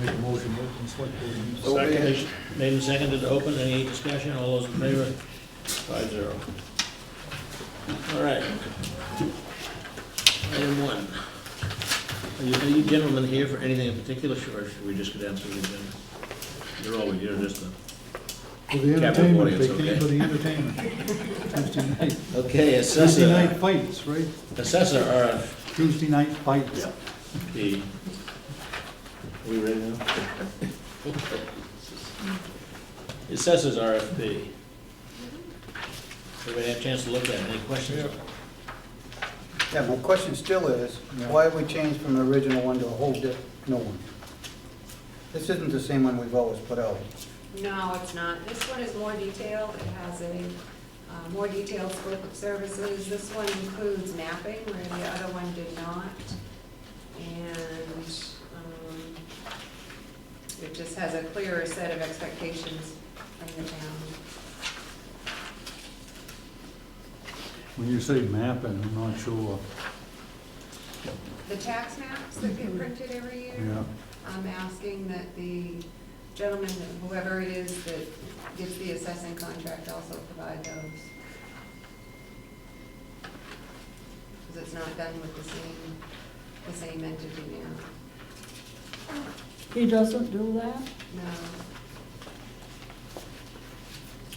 make a motion to open select board meeting. So be it. Second, made and seconded to open, any discussion, all those in favor? 5-0. All right. Item 1. Are you gentlemen here for anything in particular, or should we just go down through the agenda? You're all here, just the... For the Captive entertainment, audience, they okay. came for the entertainment. Tuesday night, Okay, Tuesday night assessor, fights, right? assessor RFP. Tuesday night fights. We ready now? Assessors RFP. Everybody have a chance to look at it, any questions? Yeah, my question still is, Yeah. why have we changed from the original one to a whole new one? This isn't the same one we've always put out. No, it's not. This one is more detailed. It has a more detailed scope of services. This one includes mapping, where the other one did not. And it just has a clearer set of expectations from the town. When you say mapping, I'm not sure. The tax maps that get printed every year, Yeah, I'm asking that the gentleman, whoever it is that gets the assessing contract, also provide those. Because it's not done with the same entity now. He doesn't do that? No.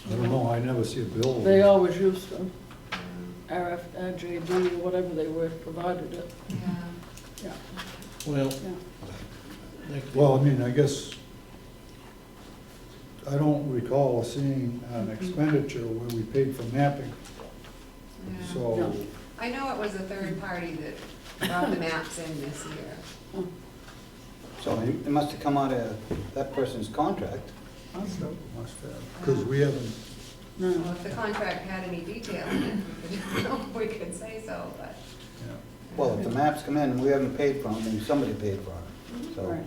I don't know, I never see a bill. They always used to, No. RFJD or whatever they were, provided it, Yeah. yeah, Well, yeah. Well, I mean, I guess, I don't recall seeing an expenditure where we paid for mapping, Yeah. so, I know it was a third party that brought the maps in this year. So it must have come out of that person's contract. must have, because we haven't, Well, No, if the contract had any detail in it, we could say so, but. yeah. Well, if the maps come in and we haven't paid for them, then somebody paid for them. So, right.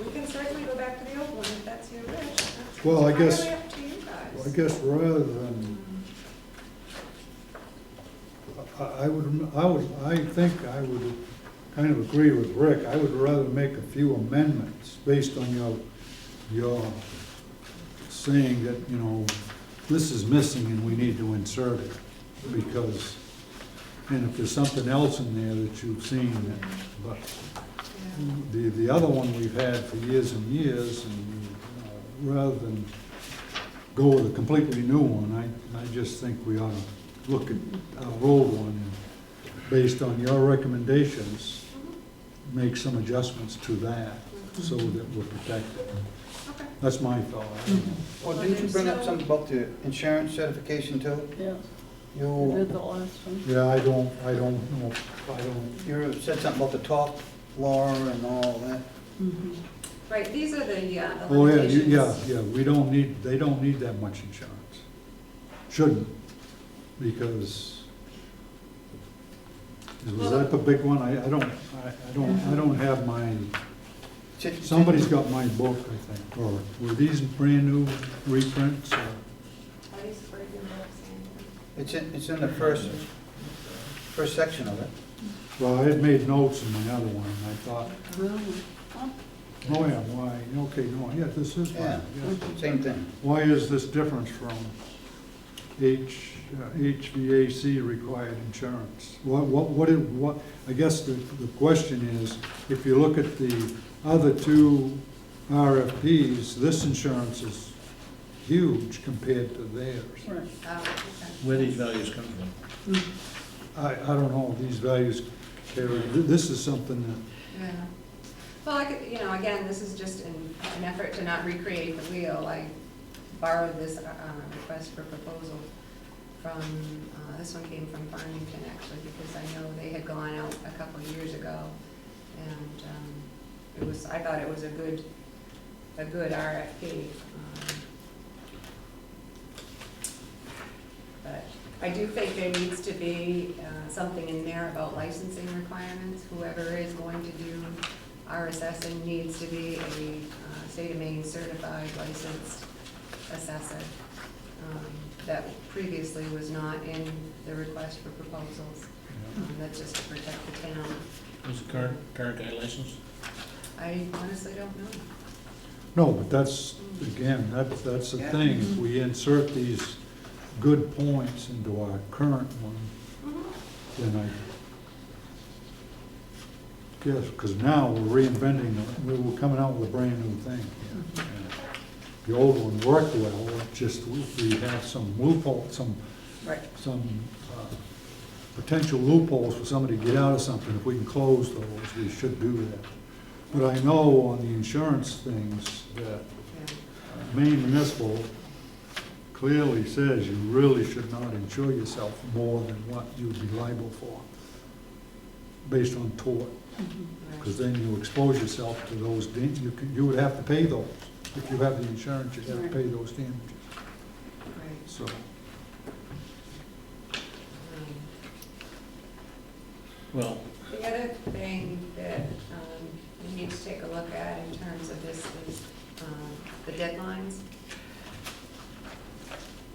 We can certainly go back to the old one if that's your wish. That's Well, I guess- entirely up to you guys. I guess rather than, I think I would kind of agree with Rick. I would rather make a few amendments based on your saying that, you know, this is missing and we need to insert it. Because, and if there's something else in there that you've seen, but Yeah. the other one we've had for years and years, and rather than go with a completely new one, I just think we ought to look at our old one and, based on your recommendations, make some adjustments to that so that we're protected. Okay. That's my thought. I don't know. well, didn't you bring up something about the insurance certification too? Yeah, they You, did the last one. Yeah, I don't know, you said something about the top floor and all that. Mhm. Right, these are the oh, yeah, limitations. yeah, they don't need that much insurance. Shouldn't, because, was that the big one? I don't have my, somebody's got my book, I think, or were these brand new reprints? Or- Are these for your books, Andrew? It's in the first section of it. Well, I had made notes in my other one, and I thought, Really? Huh? oh yeah, why, okay, no, yeah, this is Yeah, fine. yeah. same thing. Why is this difference from HVAC required insurance? What, I guess the question is, if you look at the other two RFPs, this insurance is huge compared to theirs. Right. Oh, okay. Where these values come from? I don't know, these values carry, this is something that, Yeah. Well, I could, again, this is just an effort to not recreate the wheel. I borrowed this request for proposal from, this one came from Farmington actually, because I know they had gone out a couple of years ago. And I thought it was a good RFP. But I do think there needs to be something in there about licensing requirements. Whoever is going to do our assessing needs to be a state of Maine certified licensed assessor. That previously was not in the request for proposals. That's just to protect the town. Is the current guy licensed? I honestly don't know. No, but that's, again, that's the thing, if we insert these good points into our current one, then I guess, because now we're reinventing, we're coming out with a brand new thing. And the old one worked well, it just, we have some loophole, some Right. potential loopholes for somebody to get out of something. If we can close those, we should do that. But I know on the insurance things that Yeah. Maine Municipal clearly says you really should not insure yourself more than what you'd be liable for, based on tort. Because then you expose yourself to those, you would have to pay those. If you have the insurance, you'd have to pay those damages, Right. so. Well, The other thing that we need to take a look at in terms of this is the deadlines.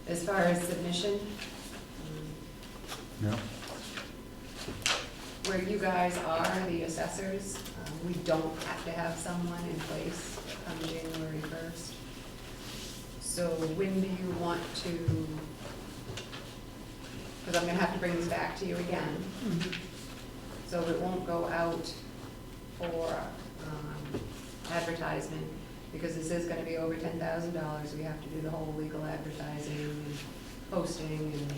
As far as submission, Yeah. where you guys are, the assessors, we don't have to have someone in place come January 1st. So when do you want to, because I'm gonna have to bring this back to you again. So it won't go out for advertisement, because this is gonna be over $10,000. We have to do the whole legal advertising and posting and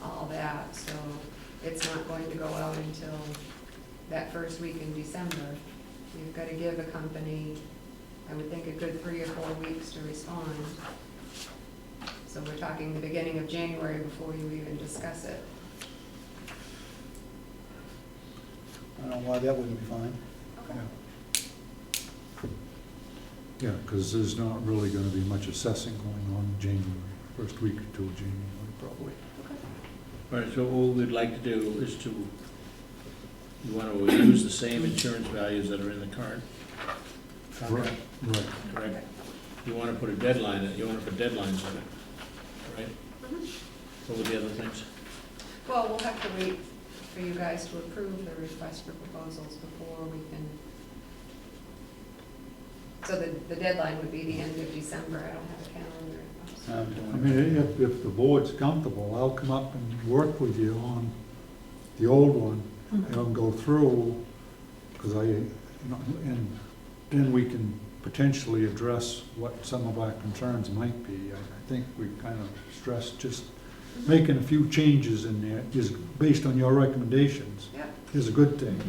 all that. So it's not going to go out until that first week in December. You've got to give a company, I would think, a good 3 or 4 weeks to respond. So we're talking the beginning of January before you even discuss it. I don't know why that wouldn't be fine. Okay. Yeah, because there's not really gonna be much assessing going on in January, first week or two of January, probably. all right, so what we'd like to do is to, you want to use the same insurance values that are in the current contract, Right. correct? You want to put a deadline, you want to put deadlines on it, right? What were the other things? Well, we'll have to wait for you guys to approve the request for proposals before we can. So the deadline would be the end of December. I don't have a calendar. I mean, if the board's comfortable, I'll come up and work with you on the old one, and I'll go through, because and then we can potentially address what some of our concerns might be. I think we kind of stressed just making a few changes in there is, based on your recommendations, Yep. is a good thing. Yeah.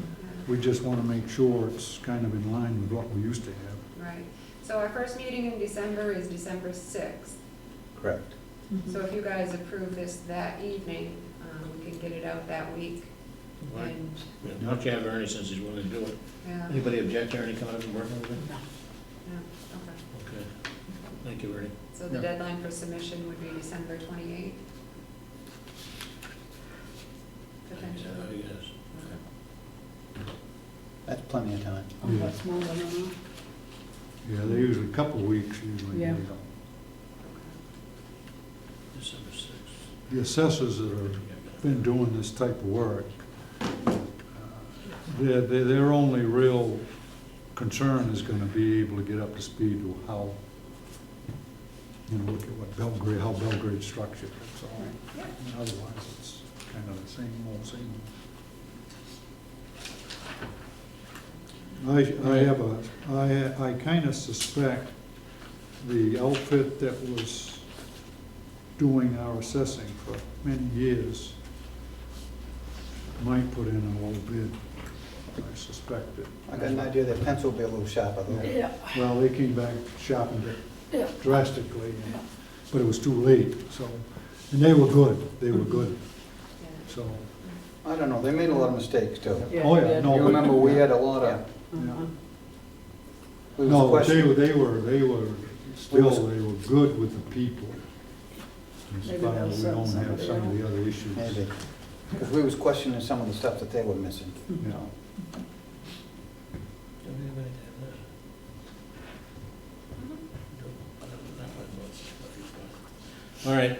We just want to make sure it's kind of in line with what we used to have. Right. So our first meeting in December is December 6th. Correct. So if you guys approve this that evening, we can get it out that week. Right. And, Yeah, why don't you have Ernie, since he's willing to do it? yeah, Anybody object to Ernie coming up and working with him? yeah, okay. Okay, thank you, Ernie. So the Yeah. deadline for submission would be December 28th? Potentially. Yes. That's plenty of time. Oh, that's more than enough. Yeah, they usually, a couple of weeks usually. Yeah. December 6th. The assessors that have been doing this type of work, their only real concern is gonna be able to get up to speed with how, look at what Belgrade, how Belgrade's structured, that's all. Yeah. And otherwise, it's kind of the same old, same old. I kind of suspect the outfit that was doing our assessing for many years might put in a low bid. I suspect it. I got an idea that pencil will be a little sharper though. Yeah, Well, they came back, sharpened it yeah. drastically, but it was too late, so, and they were good, Yeah. so. I don't know, they made a lot of mistakes too. Oh, yeah, no, You but- remember, we had a lot of, Uh-huh. we was No, but they questioning. they were good with the people. As Maybe far they'll as we sell don't some have of some of their the other issues. Maybe, because we was questioning some of the stuff that they were missing. Yeah. Don't we have any time left? All right,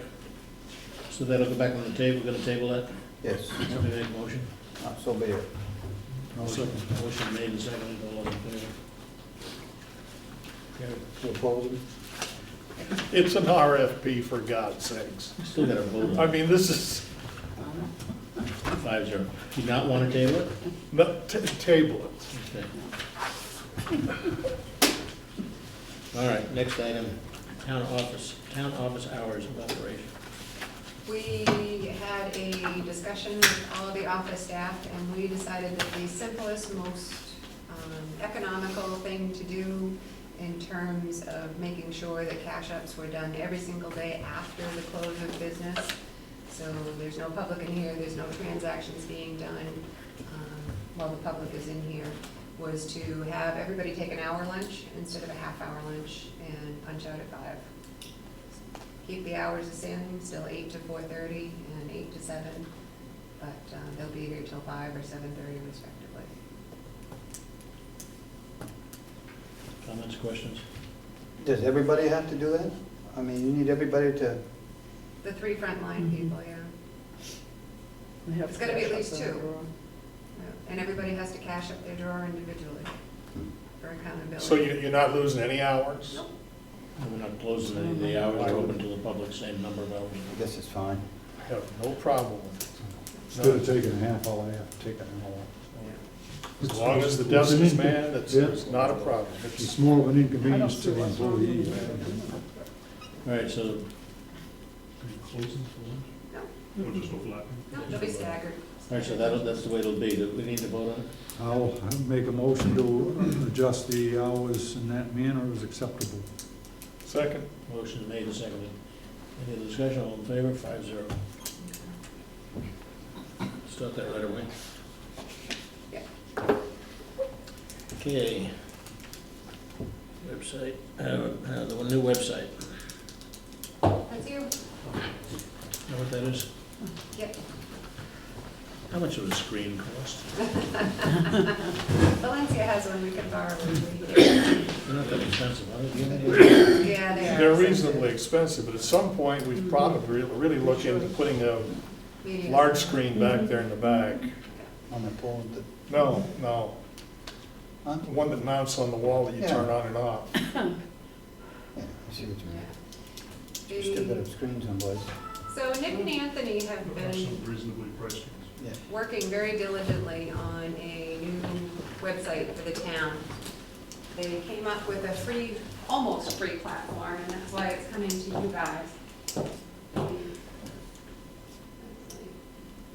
so that'll go back on the table, we're gonna table that? Yes, Somebody make a motion? so be it. Motion made and seconded, all those in favor? Carried. To oppose it? It's an RFP, for God's sakes. Still got a vote I on it, mean, this is, 5-0. Do you not want to table it? table it. Okay. All right, next item, town office hours of operation. We had a discussion with all the office staff, and we decided that the simplest, most economical thing to do in terms of making sure that cash ups were done every single day after the close of business. So there's no public in here, there's no transactions being done while the public is in here, was to have everybody take an hour lunch instead of a half-hour lunch and punch out at 5. Keep the hours the same, still 8 to 4:30 and 8 to 7, but they'll be here till 5 or 7:30 respectively. Comments, questions? Does everybody have to do that? I mean, you need everybody to, The 3 frontline Mhm. people, yeah. They have It's gotta be at cash least up in the 2. drawer. Yeah. And everybody has to cash up their drawer individually for accountability. So you're not losing any hours? Nope. And we're not closing any of the hours, we're open to the public, same number of hours. I guess it's fine. I have no problem with it. Instead of taking a half hour, I have to take an hour. As long as the desk is manned, it's not a problem. It's more of an I don't inconvenience see to the what's wrong with employee. it. All right, so, No, they'll be staggered. all right, so that's the way it'll be. Do we need to vote on it? I'll make a motion to adjust the hours in that manner as acceptable. Second? Motion made and seconded. Any other discussion, all in favor, 5-0. Start that right away. Yeah. Okay. Website, the new website. That's you. Know what that is? Yep. How much would a screen cost? Valencia has one we can borrow. If They're not that expensive, are they? Do you have any idea? Yeah, they are. They're reasonably expensive, but at some point, we've probably really look into putting a Media. large screen back there in the back. On the pole, No, huh? one that mounts on the wall that you turn on and off. Yeah, I see what you mean. Yeah. Just a bit of screen someplace. So Nick and Anthony have been reasonably priced. Yeah. working very diligently on a new website for the town. They came up with a free, almost free platform, and that's why it's coming to you guys.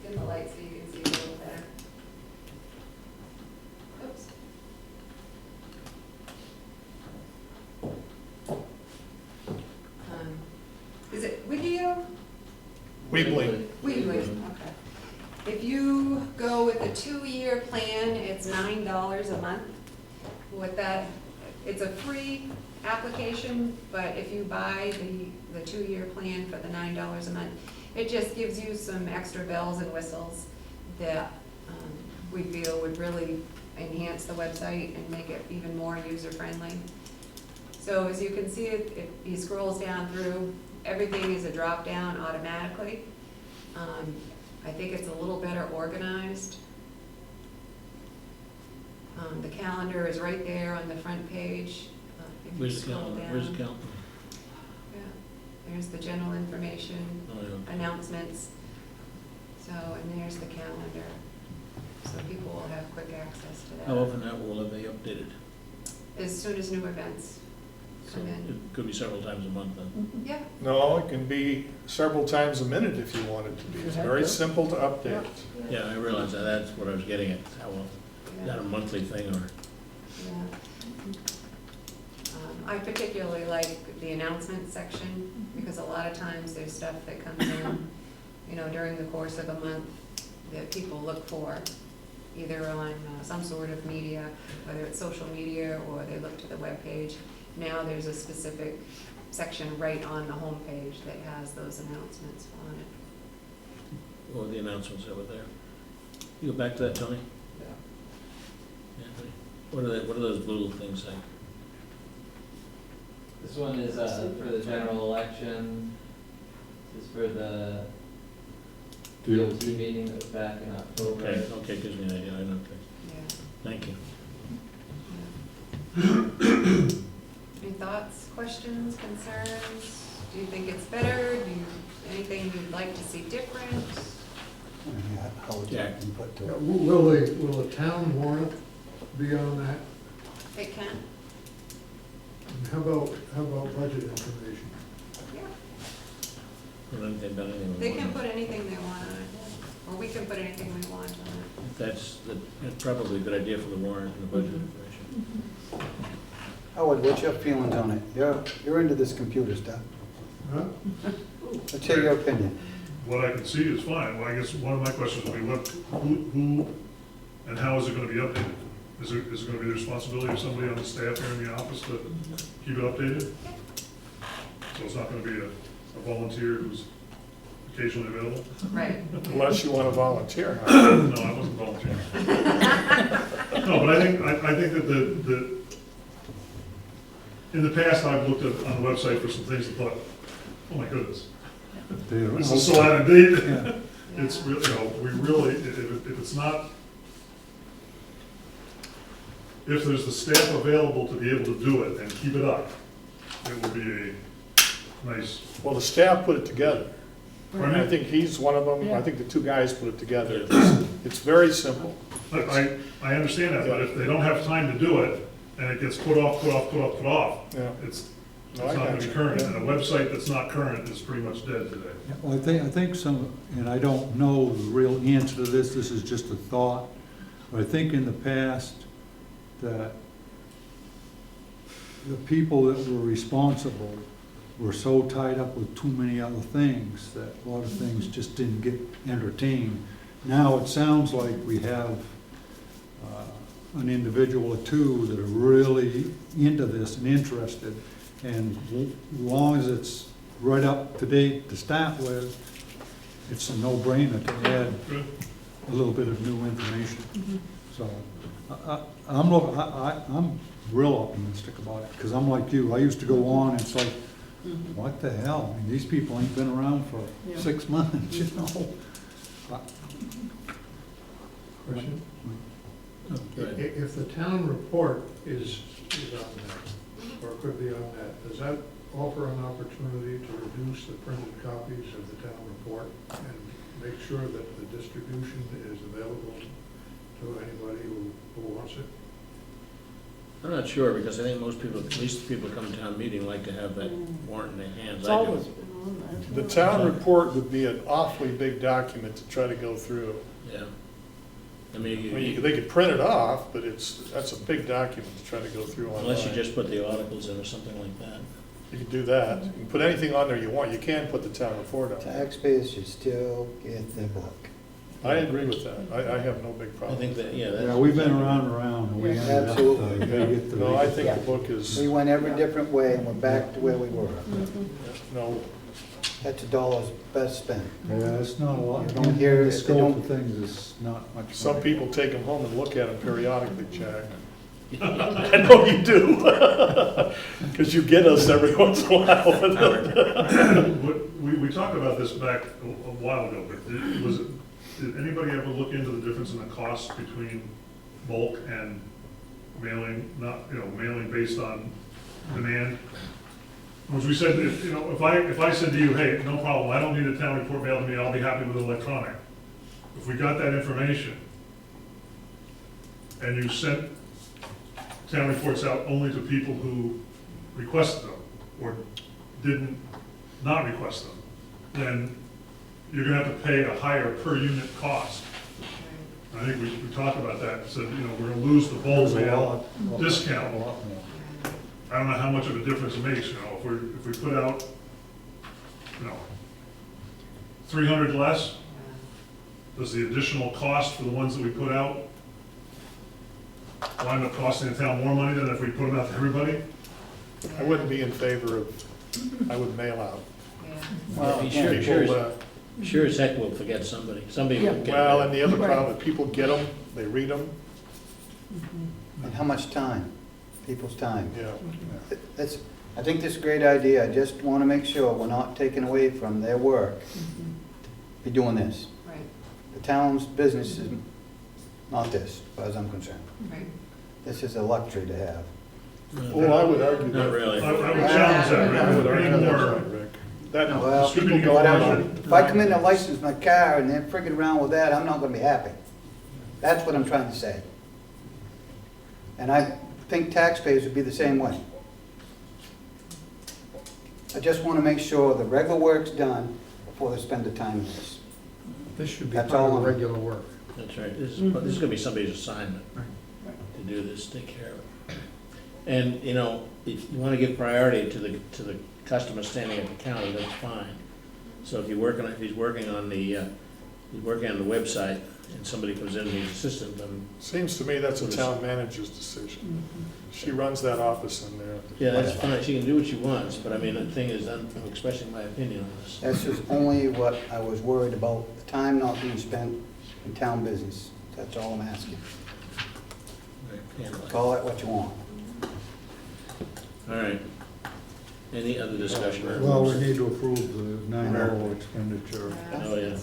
Dim the light so you can see a little better. Oops. Is it Wigio? Weebly. Weebly, okay. If you go with a 2-year plan, it's $9 a month. With that, it's a free application, but if you buy the 2-year plan for the $9 a month, it just gives you some extra bells and whistles that we feel would really enhance the website and make it even more user-friendly. So as you can see, if he scrolls down through, everything is a drop-down automatically. I think it's a little better organized. The calendar is right there on the front page. If you Where's the scroll calendar? down. Where's the calendar? Yeah, there's the general information, Oh, yeah. announcements. So, and there's the calendar. So people will have quick access to that. How often that will it be updated? As soon as new events So come in. it could be several times a month then. Yeah, No, it can be several times a minute if you want it to be. It's very simple to update. Yeah, I realize that, that's what I was getting at, how, is that a yeah, monthly thing or? yeah. I particularly like the announcement section, because a lot of times there's stuff that comes in, you know, during the course of a month that people look for, either on some sort of media, whether it's social media or they look to the webpage. Now there's a specific section right on the homepage that has those announcements on it. Or the announcements over there. You go back to that, Tony? Anthony? What are those blue things say? This one is for the general election. This is for the DOT meeting that was back in October. Okay, gives me an idea, I know. Okay. Yeah. Thank you. Any thoughts, questions, concerns? Do you think it's better? Anything you'd like to see different? Yeah, how would you Jack. input to Yeah, it? will the town warrant be on that? It can, And how about budget information? yeah. Put anything, done anything. They can put anything they want on it, or we can put anything we want on it. That's probably a good idea for the warrant and the budget information. Howard, what's your feelings on it? You're into this computer stuff. Huh? Let's hear your opinion. What I can see is fine. Well, I guess one of my questions would be who and how is it gonna be updated? Is it gonna be the responsibility of somebody on the staff here in the office to keep it updated? So it's not gonna be a volunteer who's occasionally available? Right. Unless you want to volunteer. huh? No, I wasn't volunteering. No, but I think that in the past, I've looked at, on the website for some things and thought, oh my goodness, this is so out of date. Yeah. It's, you know, we really, if it's not, if there's the staff available to be able to do it and keep it up, it will be a nice, Well, the staff put it together. And I think he's one of them. I think the two guys put it together. It's very simple. I understand that, but if they don't have time to do it, and it gets put off, Yeah. it's No, I not gonna got be you. current, Yeah. and a website that's not current is pretty much dead today. Yeah, well, I think some, and I don't know the real answer to this is just a thought, but I think in the past that the people that were responsible were so tied up with too many other things that a lot of things just didn't get entertained. Now it sounds like we have an individual or two that are really into this and interested, and as long as it's right up to date to start with, it's a no-brainer to add Good. a little bit of new information. So, I'm real optimistic about it, because I'm like you, I used to go on, and it's like, what the hell? I mean, these people ain't been around for Yeah. 6 months, you know? Question? Go ahead. If the town report is on that, or could be on that, does that offer an opportunity to reduce the printed copies of the town report and make sure that the distribution is available to anybody who wants it? I'm not sure, because I think most people, at least the people who come to town meeting, like to have that warrant in their hands. It's I always do. been on that. The town report would be an awfully big document to try to go through. Yeah. I I mean, mean, they could print it off, but that's a big document to try to go through online. unless you just put the articles in or something like that. You can do that. You can put anything on there you want. You can put the town report on. Taxpayers should still get their book. I agree with that. I have no big I problem. think that, yeah, that's. Yeah, we've been around, and we Yeah. ended up, Absolutely. you gotta get the. No, I think the book We is, went every different way and we're back to where we were. no, That's a dollar's best spent. Yeah, it's not a lot, You don't hear the it, they scope don't- of things is not much. some money. people take them home and look at them periodically, Jack. I know you do. Because you get us every once in a while with them. We talked about this back a while ago, but did anybody ever look into the difference in the cost between bulk and mailing, mailing based on demand? As we said, if I said to you, hey, no problem, I don't need a town report mailed to me, I'll be happy with electronic. If we got that information and you sent town reports out only to people who requested them or didn't not request them, then you're gonna have to pay a higher per unit cost. I think we talked about that, said, we're gonna lose the bulk mail discount. A lot more. I don't know how much of a difference it makes, if we put out, 300 less, does the additional cost for the ones that we put out wind up costing the town more money than if we put them out to everybody? I wouldn't be in favor of, I would mail out. Yeah. Well, Yeah, again, sure. People, Sure as heck we'll forget somebody. Somebody will get. well, and the other Right. problem, people get them, they read them, and how much time? People's time. yeah. I think this is a great idea. I just want to make sure we're not taking away from their work to be doing this. Right. The town's business is not this, as far as I'm concerned. Right. This is a luxury to have. Oh, I would argue that. Not really. I would challenge that, I would Rick. argue Any that's more, right, Rick. That, Well, people Should go be on. going if I come in and license my car and they're friggin' around with that, I'm not gonna be happy. That's what I'm trying to say. And I think taxpayers would be the same way. I just wanna make sure the regular work's done before they spend the time in this. This should be That's part all of I'm- the regular work. That's right, this is gonna be somebody's assignment to do this, take care of it. And, you know, if you wanna give priority to the customer standing at the counter, that's fine. So if he's working on the website, and somebody comes in and needs assistance, then, Seems to me that's a town manager's decision. She runs that office in there. yeah, that's fine, she can do what she wants, but I mean, the thing is, I'm expressing my opinion on this. That's just only what I was worried about, the time not being spent in town business. That's all I'm asking. Handle it. Call it what you want. All right. Any other discussion? Well, we need to approve the $9 expenditure. Oh, yeah.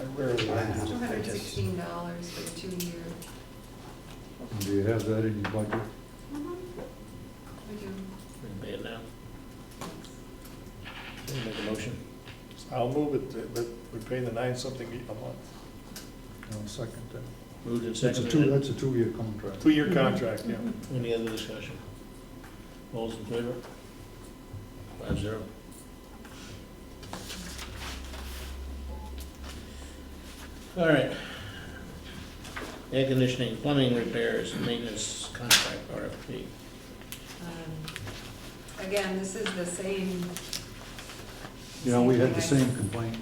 I rarely argue. $216 for the 2 year. Do you have that in your budget? We do. We can pay it now. Make a motion. I'll move it, that we pay the 9-something a month. I'll second that. Moved and That's a seconded. that's a 2-year contract. 2-year contract, yeah. Any other discussion? All those in favor? 5-0. All right. Air conditioning, plumbing repairs, and maintenance contract RFP. Again, this is the same. Yeah, we had the thing same complaint.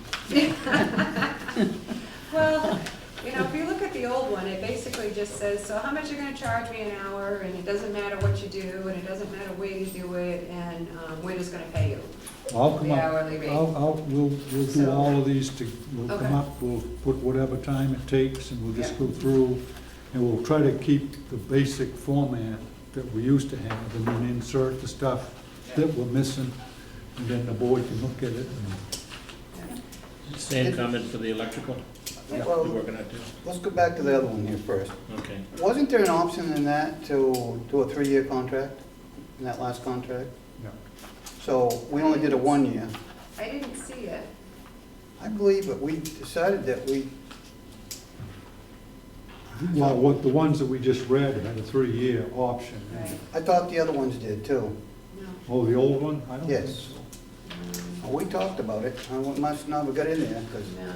Well, you know, if you look at the old one, it basically just says, so how much you're gonna charge me an hour, and it doesn't matter what you do, and it doesn't matter where you do it, and we're just gonna pay you I'll come the up, hourly rate. we'll do So- all of these, we'll come Okay. up, we'll put whatever time it takes, and we'll just Yeah. go through, and we'll try to keep the basic format that we used to have, and then insert the stuff that we're missing, and then the board can look at it. and- Same comment for the electrical? You're Well, working on too? let's go back to the other one here first. Okay. Wasn't there an option in that to do a 3-year contract, in that last contract? Yeah. So we only did a 1 year. I didn't see it. I believe that we decided that we, Well, what, the ones that we just read had a 3-year option. Right. I thought the other ones did too. No. Oh, the old one? I don't think Yes. so. We talked about it, I must not have got in there, because, No.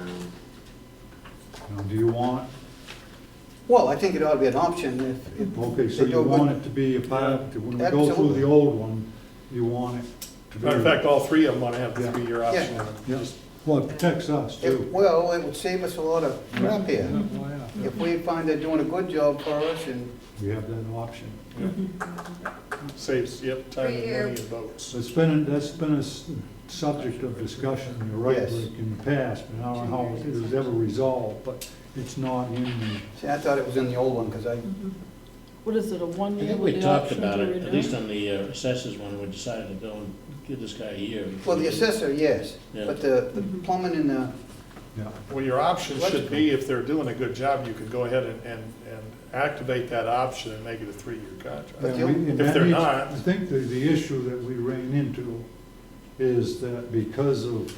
Now, do you want, well, I think it ought to be an option if. okay, so they you do a good- want it to be a part, when we go through Absolutely. the old one, you want it to be. Matter of fact, all 3 of them want to have the Yeah. 3-year option. in it. Yeah, well, it protects us too. Well, it would save us a lot of crap here. Yeah, oh, yeah. If we find they're doing a good job for us and, We have that option. Saves, yep, time and 3-year. money and votes. So that's been a subject of discussion, you're right, Yes. Rick, in the past, but I don't know how it was ever resolved, but it's not in the, see, I thought it was in the old one, because I, What is it, a I 1 year think with we the talked option about to it, renew? at least on the assessors one, we decided to go and give this guy a year. well, the assessor, yes, Yeah. but the plumbing and the, yeah. Well, your option should Electrical. be, if they're doing a good job, you could go ahead and activate that option and make it a 3-year contract. But And we- and if that they're needs- not- I think the issue that we ran into is that because of,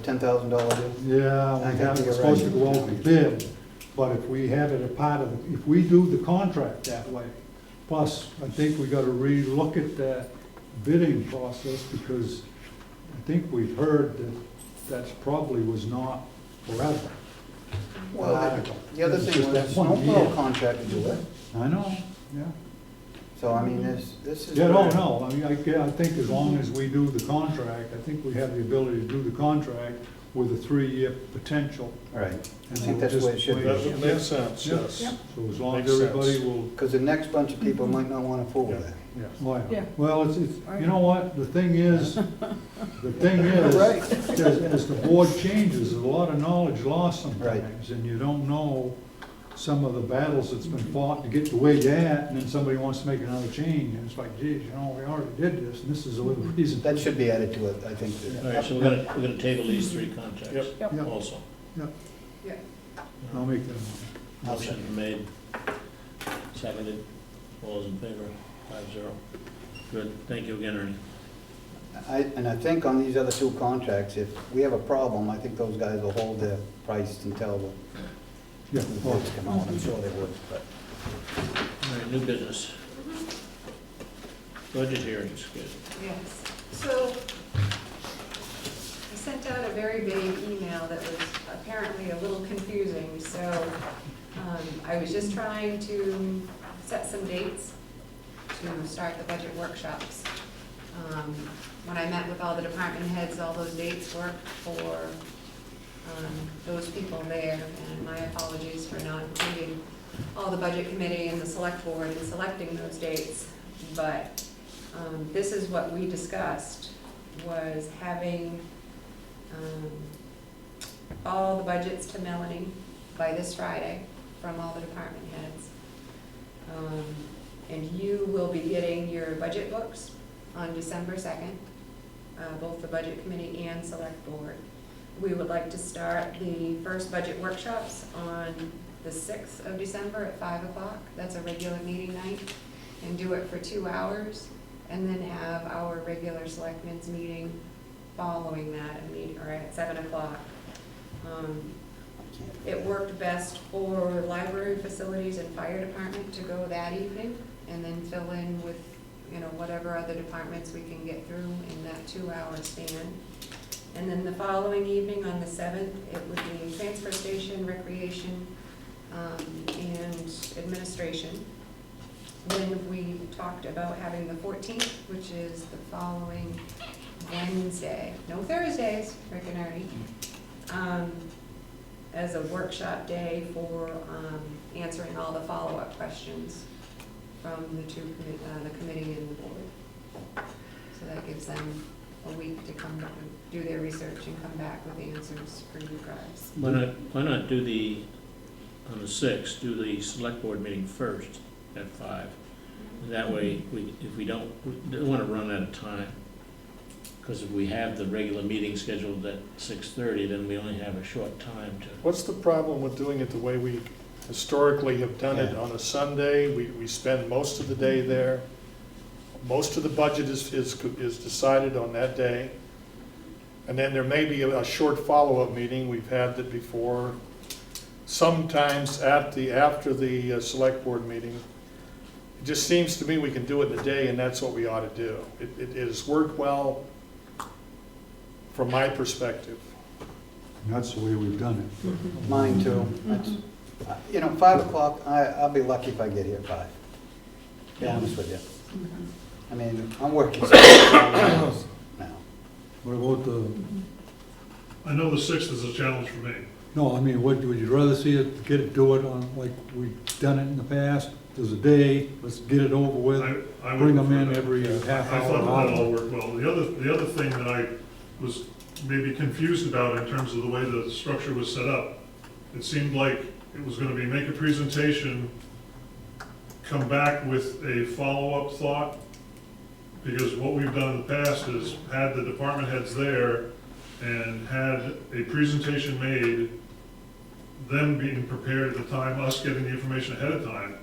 $10,000 deal. yeah, I we think have, you're it's supposed to right. go out to bid, but if we have it a part of, if we do the contract that way, plus, I think we gotta re-look at that bidding process, because I think we've heard that that's probably was not forever. Well, Article. the other It's thing just was, that one snowplow year. contract to do it, I know, yeah. so I mean, this is. Yeah, no, I mean, I think as long as we do the contract, I think we have the ability to do the contract with a 3-year potential. Right, And I think we'll that's the way it just should wait. That be, would make sense, Yeah. yes. So as long as Makes sense. everybody will, because the next bunch of people might not want to fool with that. yeah, well, Yeah. well, it's, you know what, the thing is, Right. as the board changes, there's a lot of knowledge lost Right. sometimes, and you don't know some of the battles that's been fought to get to where you're at, and then somebody wants to make another change, and it's like, geez, you know, we already did this, and this is a little reason. That should be added to it, I think. All right, so we're gonna table these 3 contracts Yep. Yep. Yeah. also. Yeah. I'll make that one. I'll second. Motion made, seconded, all those in favor, 5-0. Good, thank you again, Ernie. And I think on these other two contracts, if we have a problem, I think those guys will hold their price until the Yeah, bids come out. I'm sure they would, but. All right, new business. Budget hearings, good. Yes, so I sent out a very vague email that was apparently a little confusing, so I was just trying to set some dates to start the budget workshops. When I met with all the department heads, all those dates worked for those people there, and my apologies for not including all the budget committee and the select board in selecting those dates, but this is what we discussed, was having all the budgets to Melanie by this Friday from all the department heads. And you will be getting your budget books on December 2nd, both the budget committee and select board. We would like to start the first budget workshops on the 6th of December at 5 o'clock. That's a regular meeting night, and do it for 2 hours, and then have our regular selectmen's meeting following that, or at 7 o'clock. It worked best for library facilities and fire department to go that evening, and then fill in with, whatever other departments we can get through in that 2-hour span. And then the following evening, on the 7th, it would be transfer station, recreation, and administration. Then we talked about having the 14th, which is the following Wednesday, no Thursdays, Rick and Ernie, as a workshop day for answering all the follow-up questions from the committee and the board. So that gives them a week to come back and do their research and come back with answers for you guys. Why not do on the 6th, do the select board meeting first at 5? That way, if we don't want to run out of time, because if we have the regular meeting scheduled at 6:30, then we only have a short time to. What's the problem with doing it the way we historically have done it Yeah. on a Sunday? We spend most of the day there. Most of the budget is decided on that day. And then there may be a short follow-up meeting. We've had that before. Sometimes after the select board meeting. It just seems to me we can do it in a day, and that's what we ought to do. It has worked well from my perspective. and that's the way we've done it. Mine too. That's, 5 o'clock, I'll be lucky if I get here at 5. Be honest with you. I mean, I'm working 6 hours now. What about I know the 6th is a challenge for me. no, I mean, would you rather see it, do it on, like we've done it in the past? There's a day, let's get it over with, I would bring them prefer in that. every half I thought hour. that all worked well. The other thing that I was maybe confused about in terms of the way the structure was set up, it seemed like it was gonna be make a presentation, come back with a follow-up thought, because what we've done in the past is had the department heads there and had a presentation made, them being prepared at the time, us getting the information ahead of time,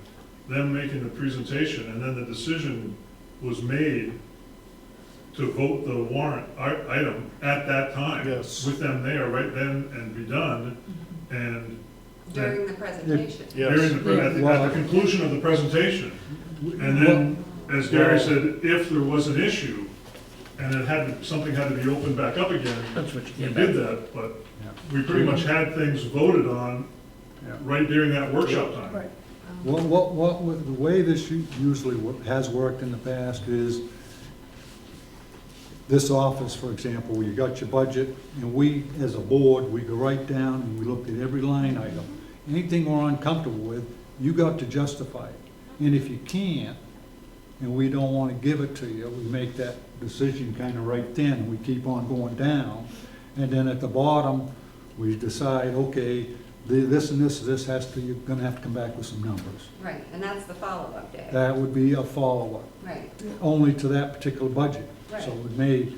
them making the presentation, and then the decision was made to vote the warrant item at that time. Yes. With them there right then and be done, and During the presentation. Yes. at the conclusion of the presentation. And then, as Gary said, if there was an issue, and something had to be opened back up again, That's what you we get did back. that, but we pretty much had things voted on right during that workshop time. Right. The way this usually has worked in the past is, this office, for example, where you got your budget, and we, as a board, we go right down and we look at every line item. Anything we're uncomfortable with, you got to justify it. And if you can't, and we don't want to give it to you, we make that decision kind of right then, and we keep on going down. And then at the bottom, we decide, okay, this and this has to, you're gonna have to come back with some numbers. Right, and that's the follow-up day. That would be a follow-up, Right, only to that particular budget. So Right. it may,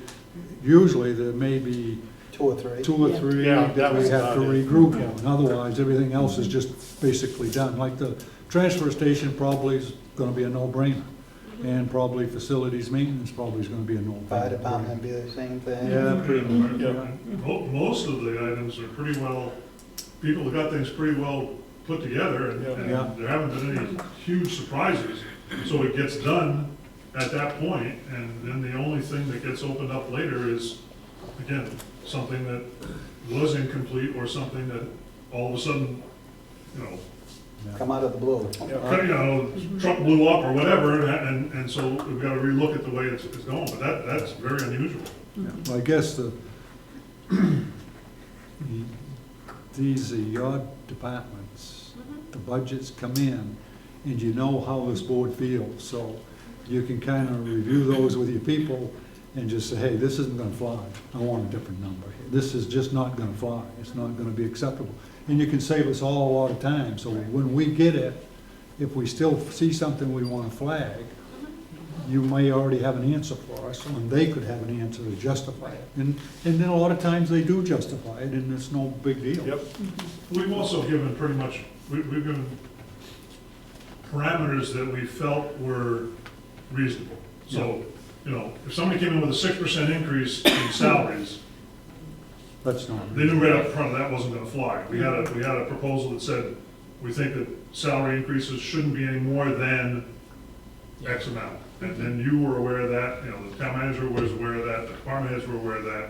usually there may be Two or three. two or Yeah. three Yeah, that that we was have to about it. regroup on. Otherwise, everything else is just basically done. Like the transfer station probably is gonna be a no-brainer. And probably facilities maintenance probably is gonna be a no-brainer. Fire department be the same thing. Yeah, pretty much, yeah. Most of the items are pretty well, people have got things pretty well put together, and Yeah. there haven't been any huge surprises. So it gets done at that point, and then the only thing that gets opened up later is, again, something that was incomplete, or something that all of a sudden, you know, Come out of the blue. truck blew up or whatever, and so we've got to relook at the way it's going, but that's very unusual. Yeah, well, I guess these are your departments. The budgets come in, and you know how this board feels, so you can kind of review those with your people and just say, hey, this isn't gonna fly. I want a different number here. This is just not gonna fly. It's not gonna be acceptable. And you can save us all a lot of time, so when we get it, if we still see something we wanna flag, you may already have an answer for us, and they could have an answer to justify it. And then a lot of times they do justify it, and it's no big deal. Yep. We've also given pretty much, we've given parameters that we felt were reasonable. So, you know, if somebody came in with a 6% increase in salaries, That's not. they knew right up front that wasn't gonna fly. We had a proposal that said, we think that salary increases shouldn't be any more than X amount. And then you were aware of that, you know, the town manager was aware of that, the department heads were aware of that.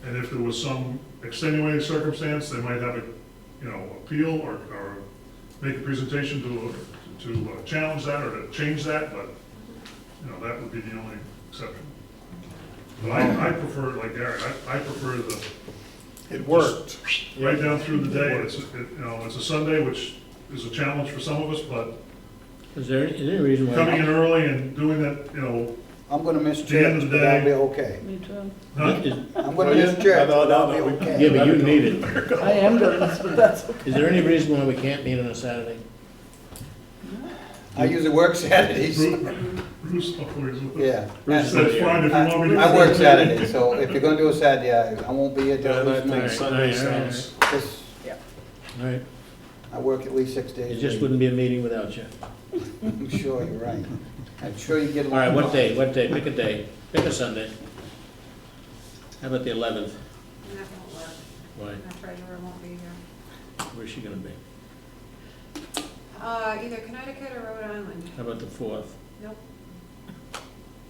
And if there was some extenuating circumstance, they might have a, you know, appeal or make a presentation to challenge that or to change that, but, you know, that would be the only exception. But I prefer, like Gary, I prefer the. It worked. Right down through the day. You know, it's a Sunday, which is a challenge for some of us, but Is there any reason why? coming in early and doing that, you know, I'm gonna miss the end of church, the but I'll day. be okay. Me too. huh? I'm gonna miss church, but I'll be Yeah, okay. but you need it. I am gonna miss, but that's okay. Is there any reason why we can't meet on a Saturday? I usually work Saturdays. Bruce, hopefully, is with us. Yeah. Bruce said, fine, if you want me to. I work Saturdays, so if you're gonna do a Saturday, I won't be here till at And I least think Monday. Sunday All right. sounds, This- All right, I work at least 6 days. it a just week. wouldn't be a meeting without you. I'm sure you're right. I'm sure you get All along. right, what day, pick a day, pick a Sunday. How about the 11th? And that won't work. Why, Our treasurer won't be here. where's she gonna be? Either Connecticut or Rhode Island. How about the 4th? Nope,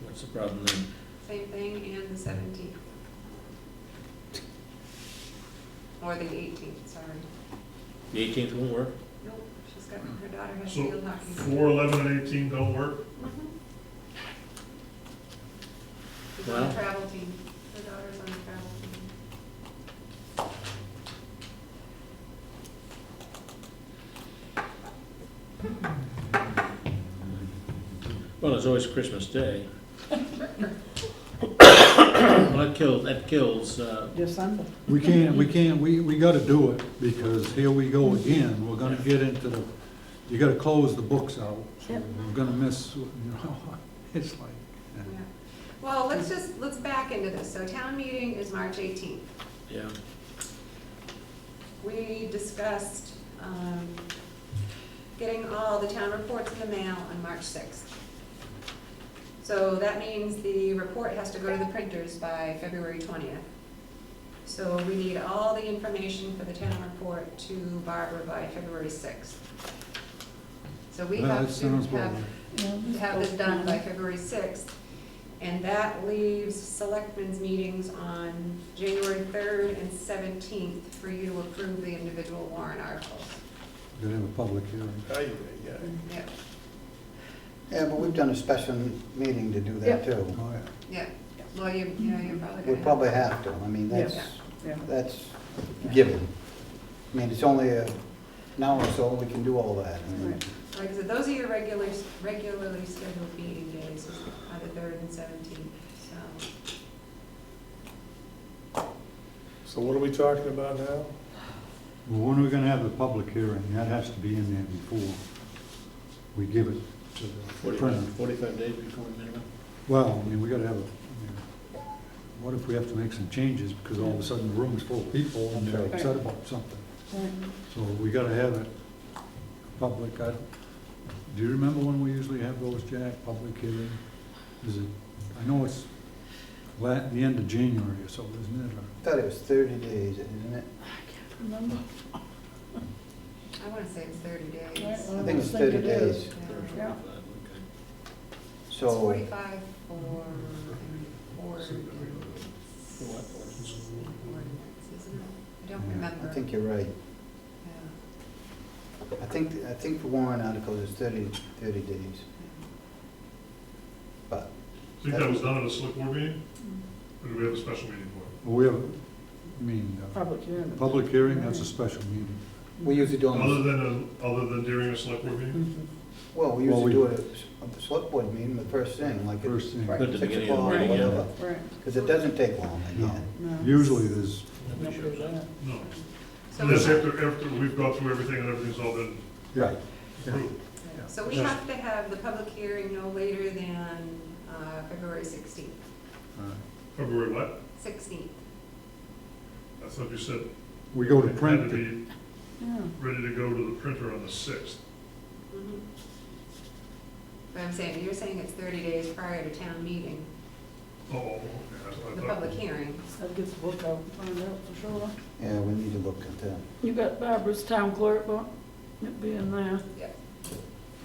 What's the problem then? same thing, and the 17th. Or the 18th, sorry. The 18th won't work? Nope, she's got, her daughter has So field hockey. 4, 11, and 18 don't work? She's on Well. the travel team. Her daughter's on the travel team. Well, it's always Christmas Day. Well, that kills, December. We gotta do it, because here we go again, we're gonna get into the, you gotta close the books out. So Yep. we're gonna miss, you know, it's like, Yeah. Well, let's back into this. So town meeting is March 18th. yeah. We discussed getting all the town reports in the mail on March 6th. So that means the report has to go to the printers by February 20th. So we need all the information for the town report to Barbara by February 6th. So we yeah, have that to sounds have well. have this done by February 6th, and that leaves selectmen's meetings on January 3rd and 17th for you to approve the individual warrant articles. Gonna have a public hearing. Yeah, Yeah, but we've done a special meeting to do that too. Oh, yeah. yeah, well, you're probably gonna. We probably have to, I mean, Yes. Yeah. that's given. I mean, it's only an hour or so, we can do all that. I mean, Right. Like I said, those are your regularly scheduled meeting days, are the 3rd and 17th, so. so what are we talking about now? Well, when are we gonna have the public hearing? That has to be in there before we give it to the printer. 45 days before the minimum? Well, I mean, we gotta have a, what if we have to make some changes because all of a sudden the room's full of people and they're That's upset about something? Right. So we gotta have it public. Do you remember when we usually have those, Jack, public hearing? Is it, I know it's the end of January or so, isn't it? Or- I thought it was 30 days, isn't it? Remember? I wanna say it's 30 days. Right, well, I think it's think 30 it is. days. Yeah. It's So, 45 for ordinance. What? Ordinance, isn't it? I don't remember. I think you're right. Yeah. I think for warrant articles, it's 30 days. But, Think that was done at a select board meeting? Or do we have a special meeting for it? Well, we have, Public hearing. public hearing, that's a special meeting. we usually do Other them, than during a select board meeting? well, we Well, usually we- do it at the select board meeting, the first thing, like at First thing. Right. At the 6 beginning of the o'clock or meeting, yeah. whatever. Right. Because it doesn't take long, No. again. No. Usually there's, Nobody does that. No. So Unless we- after we've gone through everything and everything's all been yeah, approved. So we have to have the public hearing no later than February 16th. February what? 16th. I thought you said we go to it had print, to be Yeah. ready to go to the printer on the 6th. Mhm. But I'm saying, you're saying it's 30 days prior to town meeting, Oh, okay. I the thought- public hearing. I'd get the book out, find out for sure. Yeah, we need to look at that. You got Barbara's town clerk book? It'd be in there. Yep.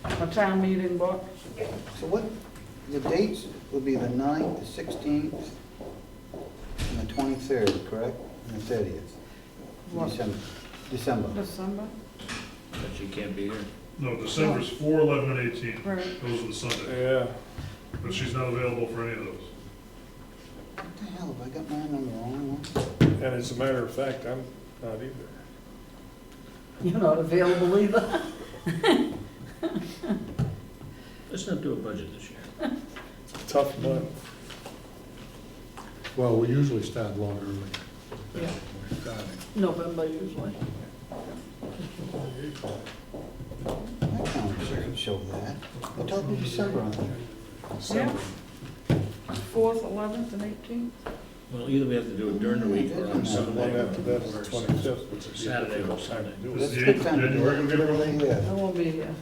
A town meeting book. So what, the dates will be the 9th, the 16th, and the 23rd, correct? And the 30th, What? December. December. But you can't be here. No, December's 4, 11, and 18. Right. Those are the Sundays. Yeah. But she's not available for any of those. What the hell, have I got mine on the wrong one? And as a matter of fact, I'm not either. You're not available either. Let's not do a budget this year. It's a tough month. well, we usually start a lot early. Yeah. We're starting. November usually. My calendar doesn't show that. It told me December on there. December. 4th, 11th, and 18th. Well, either we have to do it during the week or on And the Sunday. one after that is or the 25th, which is the Saturday or difficult time Sunday. to do Is it. That's the a good 8th time to do January it. gonna be a problem? Early, I yeah. won't be here.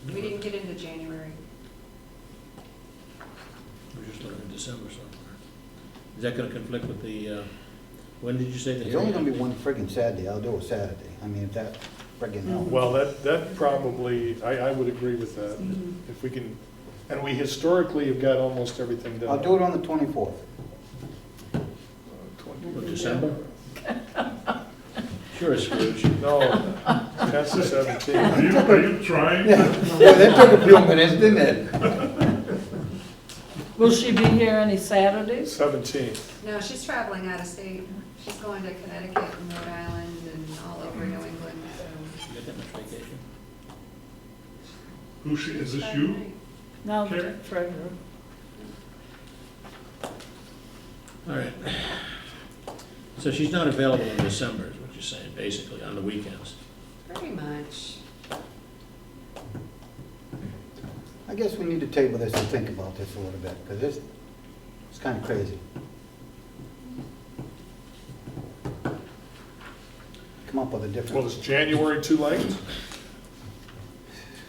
We didn't get into January. We're just looking at December somewhere. Is that gonna conflict with the, when did you say the There's only hearing? gonna be one friggin' Saturday, I'll do a Saturday. I mean, if that friggin' helps. Well, that probably, I would agree with that. If we can, and we historically have got almost everything done. I'll do it on the 24th. What, December? Sure, Scrooge. No, 10th to 17th. Are you trying? Yeah, that took a few minutes, didn't it? Will she be here any Saturdays? 17th. No, she's traveling out of state. She's going to Connecticut and Rhode Island and all over New England, so. You got that much vacation? Who she, is this you? No, the Carrie? treasurer. All right. So she's not available in December, is what you're saying, basically, on the weekends. Pretty much. I guess we need to table this and think about this a little bit, because it's kind of crazy. Come up with a Well, different, is January too late?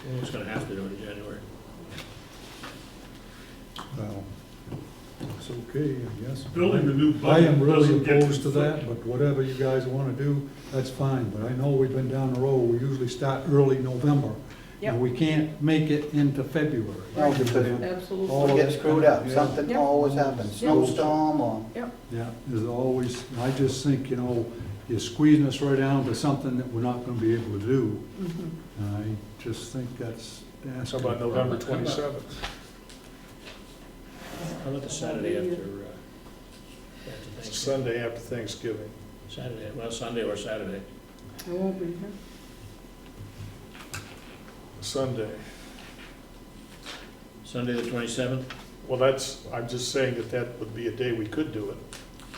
Well, it's gonna have to do it in January. Well, it's okay, I guess. Building the new I budget am really doesn't get opposed to that, conflicted. but whatever you guys wanna do, that's fine. But I know we've been down the road, we usually start early November. And Yep. we can't make it into February. No, because All we Absolutely. get screwed up, Yeah. something Yep. always happens, snowstorm or, Yeah, there's always, I just think, you know, you're squeezing us right down to something that we're not gonna be able to do. Mhm. And I just think that's How asking. about November 27th? How about the Saturday after It's Thanksgiving? Sunday after Thanksgiving. Saturday, well, Sunday or Saturday. I won't be here. Sunday. Sunday, the 27th? Well, I'm just saying that would be a day we could do it.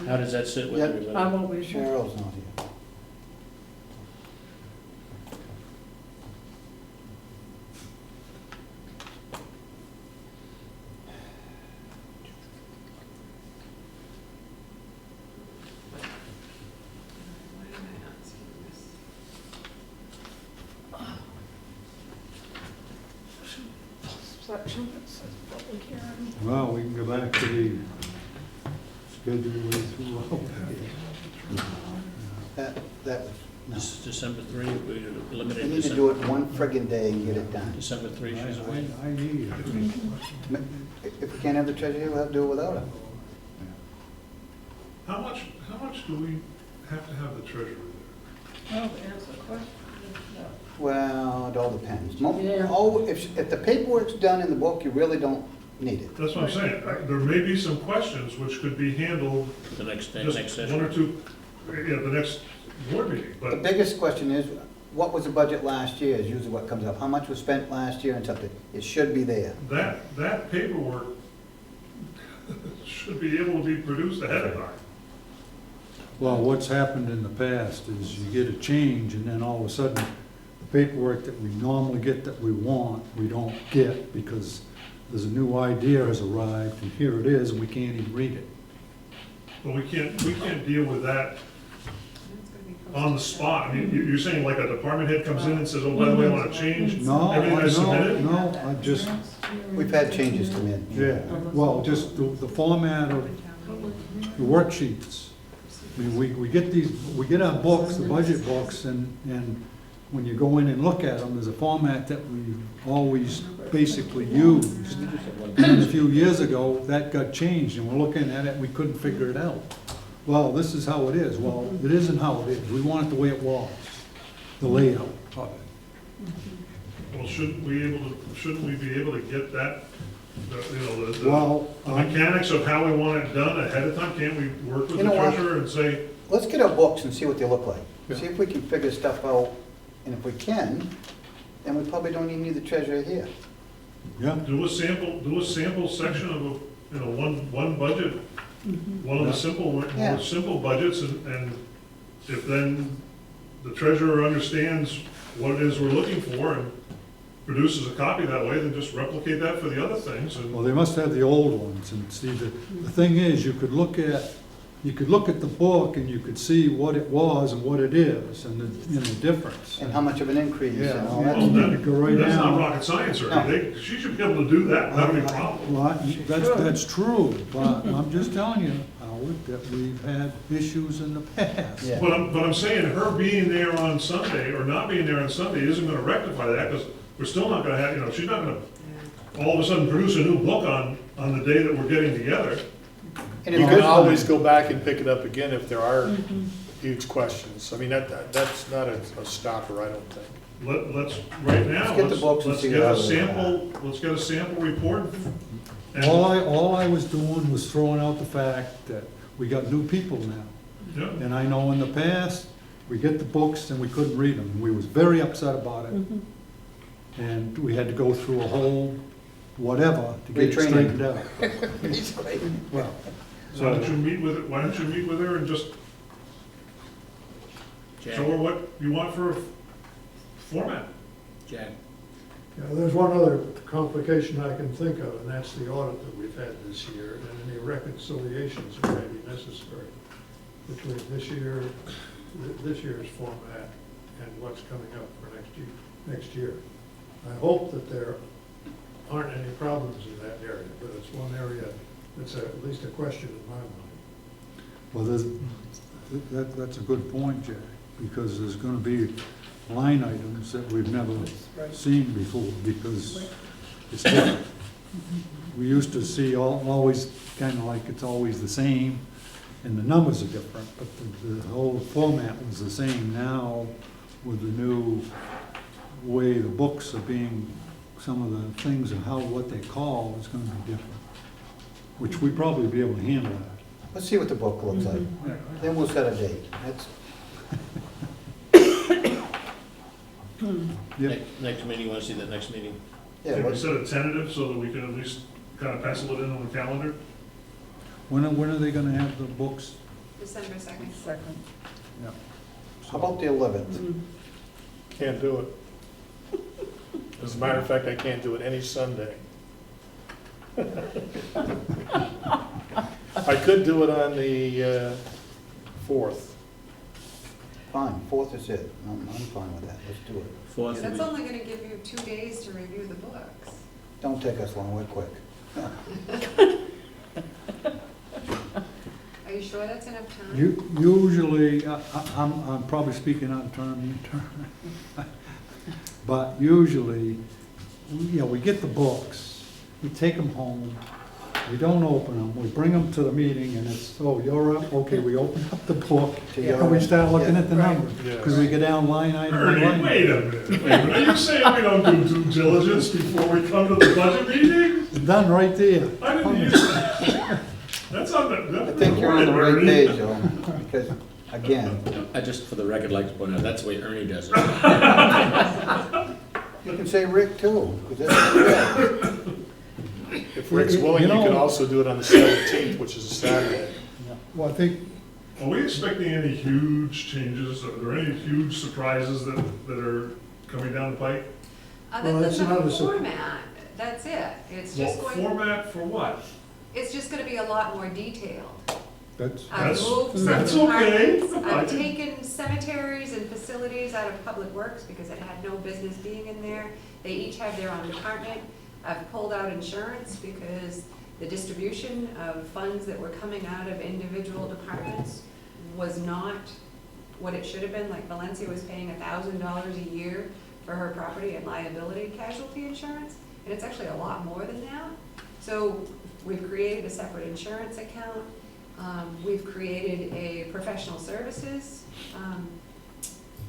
How does that sit with Yeah. everybody? I won't be here. Cheryl's not here. section that says public hearing. Well, we can go back to the schedule way through. That was, no. This is December 3, we We eliminated need to do December, it one friggin' day and get it done. December 3, she's away. I need it. If we can't have the treasurer here, we'll have to do it without her. How much do we have to have the treasurer there? Well, to answer the question, Well, it all depends. Yeah. If the paperwork's done in the book, you really don't need it. That's what I'm saying. There may be some questions which could be handled The next day, just next one session. or two, yeah, the next board meeting, The but biggest question is, what was the budget last year is usually what comes up. How much was spent last year and something. It should be there. that paperwork should be able to be produced ahead of time. Well, what's happened in the past is you get a change and then all of a sudden, the paperwork that we normally get that we want, we don't get because there's a new idea has arrived and here it is and we can't even read it. But we can't deal with that That's gonna be posted. on the spot. I mean, you're saying like a department head comes in and says, oh, by the way, I want to change No, everything I submitted? no, I just, We've had changes come in. yeah, well, just the format of the worksheets. I mean, we get these, we get our books, the budget books, and when you go in and look at them, there's a format that we've always basically used. And a few years ago, that got changed, and we're looking at it, we couldn't figure it out. Well, this is how it is. Well, it isn't how it is. We want it the way it was, the layout of it. Well, shouldn't we be able to get that, Well, the mechanics of how we want it done ahead of time? Can't we work with You the know what? treasurer and say, Let's get our books and see what they look like. Yeah. See if we can figure stuff out, and if we can, then we probably don't even need the treasurer here. yeah, do a sample section of one budget, one of the Yeah. more simple budgets, and if then the treasurer understands what it is we're looking for and produces a copy that way, then just replicate that for the other things, well, and they must have the old ones, and see, the thing is, you could look at the book and you could see what it was and what it is, and the difference. And how much of an increase Yeah, and all yeah. that. well, You could go right that's not now. rocket science, or No. anything. She should be able to do that without any problem. Well, that's true, but I'm just telling you, Howard, that we've had issues in the past. Yeah. But I'm saying her being there on Sunday or not being there on Sunday isn't gonna rectify that, because we're still not gonna have, she's not gonna all of a sudden produce a new book on the day that we're getting together. And You it's can good always fun. go back and pick it up again if there are huge questions. I mean, that's not a stopper, I don't think. Let's, right now, Let's get the books and let's see get how a they sample, let's get a sample report. and- All I was doing was throwing out the fact that we got new people now. Yeah, And I know in the past, we get the books and we couldn't read them. We was very upset about it. And we had to go through a whole whatever to get it Retraining. straightened out. Well, why don't you meet with her and just Jack, show her what you want for a format? Jack, Yeah, there's one other complication I can think of, and that's the audit that we've had this year, and any reconciliations that may be necessary between this year's format and what's coming up for next year. I hope that there aren't any problems in that area, but it's one area that's at least a question in my mind. well, that's a good point, Jack, because there's gonna be line items that we've never seen before, because it's different. We used to see always, kinda like it's always the same, and the numbers are different, but the whole format was the same. Now, with the new way the books are being, some of the things and what they call is gonna be different, which we probably be able to handle that. Let's see what the book looks like. Then we'll set a date. That's, Yeah, next meeting, you wanna see that next meeting? yeah, Can we let's- set a tentative so that we can at least kind of pencil it in on the calendar? when are they gonna have the books? December 2nd. Second. Yeah. how about the 11th? Can't do it. As a matter of fact, I can't do it any Sunday. I could do it on the 4th. Fine, 4th is it. I'm fine with that. Let's do it. Fourth, That's only gonna give you 2 days to review the books. Don't take us long, we're quick. Are you sure that's enough time? Usually, I'm probably speaking out of turn, but usually, we get the books, we take them home, we don't open them, we bring them to the meeting, and it's, oh, you're up, okay, we open up the book, and we start looking at the numbers, because we go down line item by Ernie, line. wait a minute. Are you saying we don't do due diligence before we come to the budget meeting? It's done right there. I didn't hear that. That's on the. I think you're on the right page, though, because, again, I just, for the record, like to point out, that's the way Ernie does it. you can say Rick too, because that's what he does. If Rick's willing, you can also do it on the 17th, which is a Saturday. Well, I think, Are we expecting any huge changes? Are there any huge surprises that are coming down the pike? Other Well, that's than not the a sur- format, that's it. It's Well, just going, format for what? it's just gonna be a lot more detailed. that's, I've That's- moved some that's okay. departments, I I've can- taken cemeteries and facilities out of public works because it had no business being in there. They each have their own department. I've pulled out insurance because the distribution of funds that were coming out of individual departments was not what it should have been. Like Valencia was paying $1,000 a year for her property and liability casualty insurance, and it's actually a lot more than that. So we've created a separate insurance account. We've created a professional services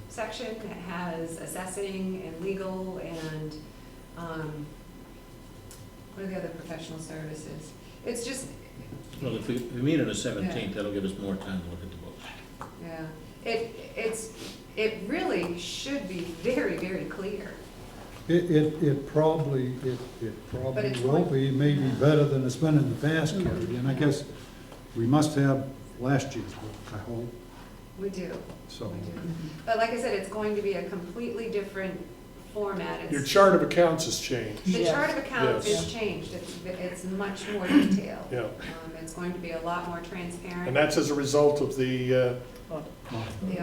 section that has assessing and legal and what are the other professional services? It's just, Well, if we meet on the 17th, that'll give us more time to look at the books. yeah, it really should be very, very clear. it probably But it's will going- be, maybe better than it's been in the past, Kerry, and I guess we must have last year's book, I hope, We do, so. we do. But like I said, it's going to be a completely different format. It's- Your chart of accounts has changed. The chart of accounts Yes. is changed, it's much more detailed. Yeah, It's going to be a lot more transparent. and that's as a result of the The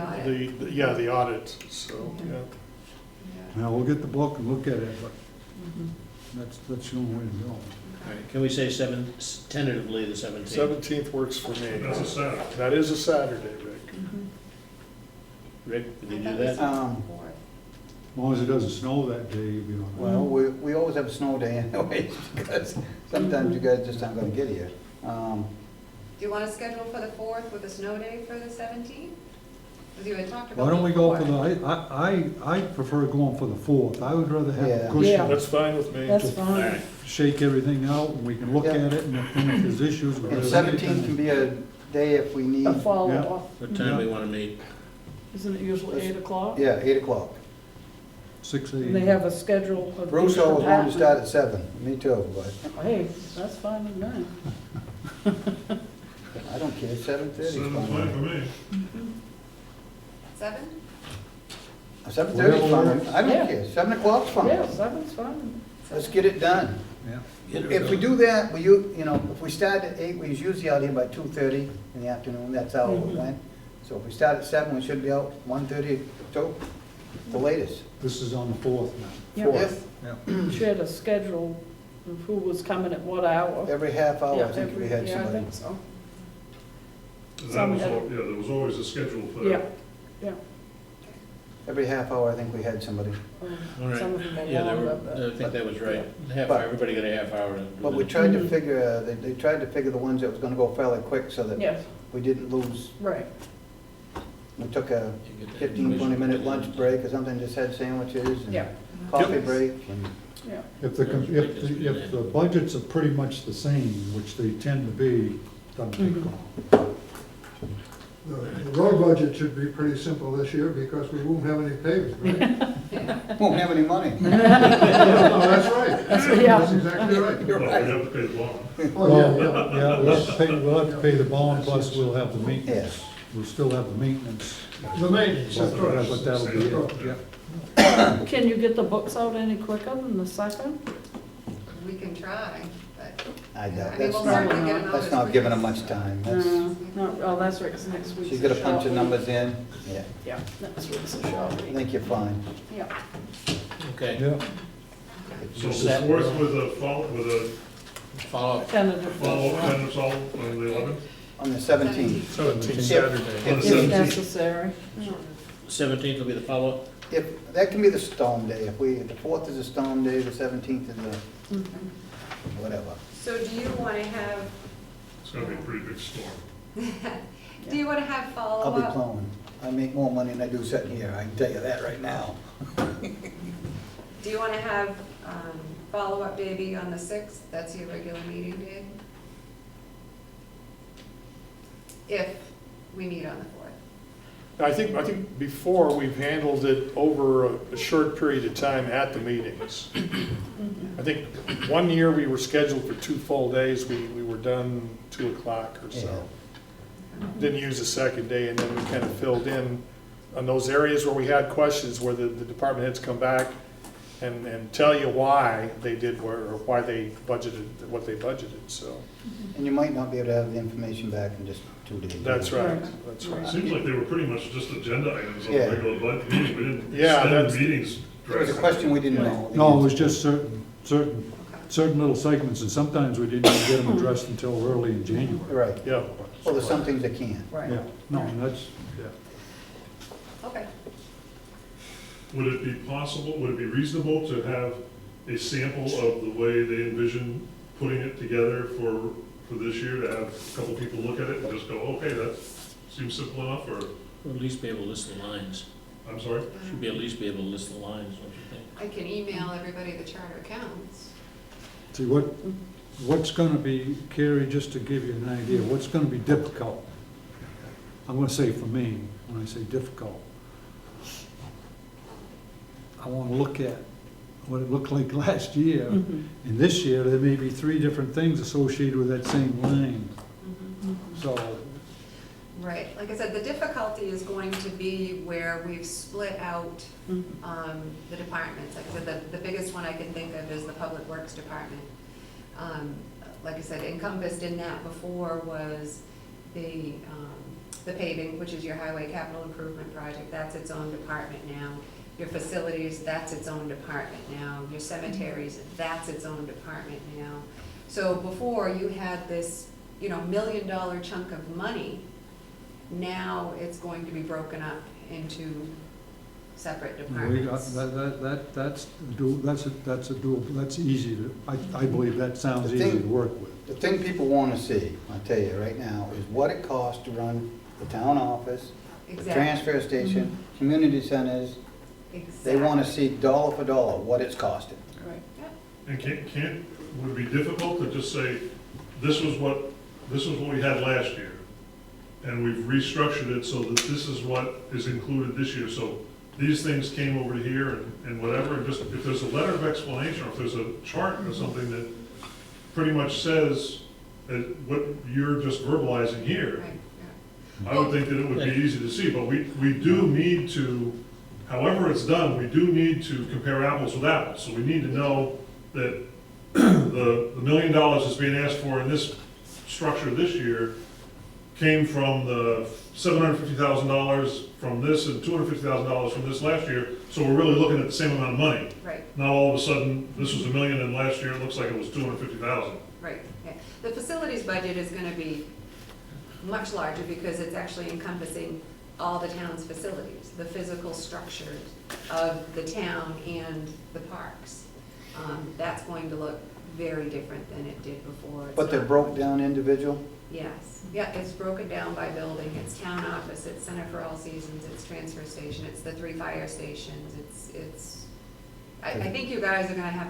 audit. the audit, so, yeah. Yeah. Now, we'll get the book and look at it, but that's the only way to go. All right, can we say tentatively the 17th? 17th works for me. That's a Saturday. That is a Saturday, Rick. Rick, did you I do thought it was that? Um, the 4th. As long as it doesn't snow that day, you know. Well, we always have a snow day anyways, because sometimes you guys just aren't gonna get here. Do you want to schedule for the 4th with a snow day for the 17th? Because you had talked about. Why don't we go for before. I prefer going for the 4th. I would rather have Yeah. a cushion, That's fine with me. That's All fine. right, shake everything out, and we can look Yeah. at it, and if there's issues. we And can- 17 can be a day if we need, A follow-up, what time we want to meet? isn't it usually 8 o'clock? yeah, 8 o'clock. 6 And they a.m. have a schedule of. Bruce each always wanted to department. start at 7, me too, but Hey, that's fine with me. I don't care, 7:30 is 7 fine for fine. me. 7? 7:30 is fine, I Yeah. don't care, 7 o'clock's fine. Yeah, 7's fine. Let's get it done. Yeah. Get it If we done. do that, if we start at 8, we usually out here by 2:30 in the afternoon, that's how it Mhm. went. So if we start at 7, we should be out 1:30, 2, the latest. This is on the 4th now. Yeah. 4th, Yeah. She had a schedule of who was coming at what hour. every half hour, Yeah, I think we had yeah, I somebody. think so. That Some was, had- yeah, there was always a schedule for Yeah, that. yeah. Every half hour, I think we had somebody. All right. Some of them are Yeah, longer, I think that was right. But- Everybody got a half hour to do But we that. tried to figure, they tried to figure the ones that was gonna go fairly quick so that Yes, we didn't lose. right. We took a You get that 15, information. 20-minute lunch break or something, just had sandwiches Yeah, and coffee break. And yeah. If the budgets are pretty much the same, which they tend to be, doesn't take long. The road budget should be pretty simple this year because we won't have any paving, right? Won't have any money. No, that's right. Yeah. That's exactly right. You're Well, right. we have to pay the bond. Oh, yeah, yeah. Yeah, we'll have to pay the bond, plus we'll have the maintenance. Yeah. We'll still have the maintenance. The maintenance, that's right. But that'll be it, yeah. Can you get the books out any quicker than the 2nd? We can try, but, I doubt, I mean, that's we'll not, certainly get them out that's as not quick giving as- them much time. That's, No, oh, that's right, 'cause next week's she's a got a bunch short of week. numbers in, yeah, Yeah, next week's a short I week. think you're fine. Yeah. Okay, Yeah, So Set. the fourth with a Follow up. Tentative. follow-up kind of all on the 11th? On the 17th. 17th If- Saturday. On the If, If 17th. necessary. 17th will be the follow-up. that can be the stone day, if the 4th is a stone day, the 17th is a whatever. So do you want to have, It's gonna be a pretty big storm. do you want to have I'll be follow-up? plowing. I make more money than I do sitting here, I can tell you that right now. Do you want to have follow-up day be on the 6th? That's your regular meeting day? If we meet on the 4th. I think before, we've handled it over a short period of time at the meetings. I think one year we were scheduled for 2 full days, we were done 2 o'clock or so. Didn't use the second day, and then we kind of filled in on those areas where we had questions, where the department heads come back and tell you why they did, or why they budgeted what they budgeted, so. And you might not be able to have the information back in just 2 days. That's right, Right. that's It right. seems like they were pretty much just agenda items on Yeah. regular budget meetings. We didn't Yeah, extend that's- meetings It was a drastically. question we didn't know. No, it was just certain little segments, and sometimes we didn't even get them addressed until early in January. Right. Yeah. Well, there's some things that can't. Right. Yeah, no, and that's, yeah. Okay. Would it be possible, would it be reasonable to have a sample of the way they envision putting it together for this year, to have a couple people look at it and just go, okay, that seems simple enough, or, Or at least be able to list the lines. I'm sorry? Should be at least be able to list the lines, don't you think? I can email everybody the charter accounts. See, what's gonna be, Carrie, just to give you an idea, what's gonna be difficult, I'm gonna say for me, when I say difficult, I wanna look at what it looked like last year, Mhm. and this year, there may be 3 different things associated with that same line, so, Right, like I said, the difficulty is going to be where we've split out Mhm. the departments. Like I said, the biggest one I can think of is the Public Works Department. Like I said, encompassed in that before was the paving, which is your highway capital improvement project, that's its own department now. Your facilities, that's its own department now. Your cemeteries, that's its own department now. So before, you had this, $1 million chunk of money. Now it's going to be broken up into separate we got, departments. that's doable, that's easy to, I believe that sounds The easy thing- to work with. The thing people wanna see, I'll tell you right now, is what it costs to run the town office, the Exactly. transfer station, community centers. They wanna see dollar for dollar what it's costing. Right. And would it be difficult to just say, this was what we had last year, and we've restructured it so that this is what is included this year, so these things came over to here and whatever, and just, if there's a letter of explanation, or if there's a chart or something that pretty much says what you're just verbalizing here, Right, yeah. I would think that it would be easy to see, but we do need to, however it's done, we do need to compare apples with apples. So we need to know that the $1 million that's being asked for in this structure this year came from the $750,000 from this and $250,000 from this last year. So we're really looking at the same amount of money. Right, Now all of a sudden, this was $1 million and last year it looks like it was $250,000. right, yeah. The facilities budget is gonna be much larger because it's actually encompassing all the town's facilities, the physical structures of the town and the parks. That's going to look very different than it did before. It's But they're not- broke down individual? Yes, yeah, it's broken down by building, it's town office, it's Center for All Seasons, it's transfer station, it's the 3 fire stations, I think you guys are gonna have,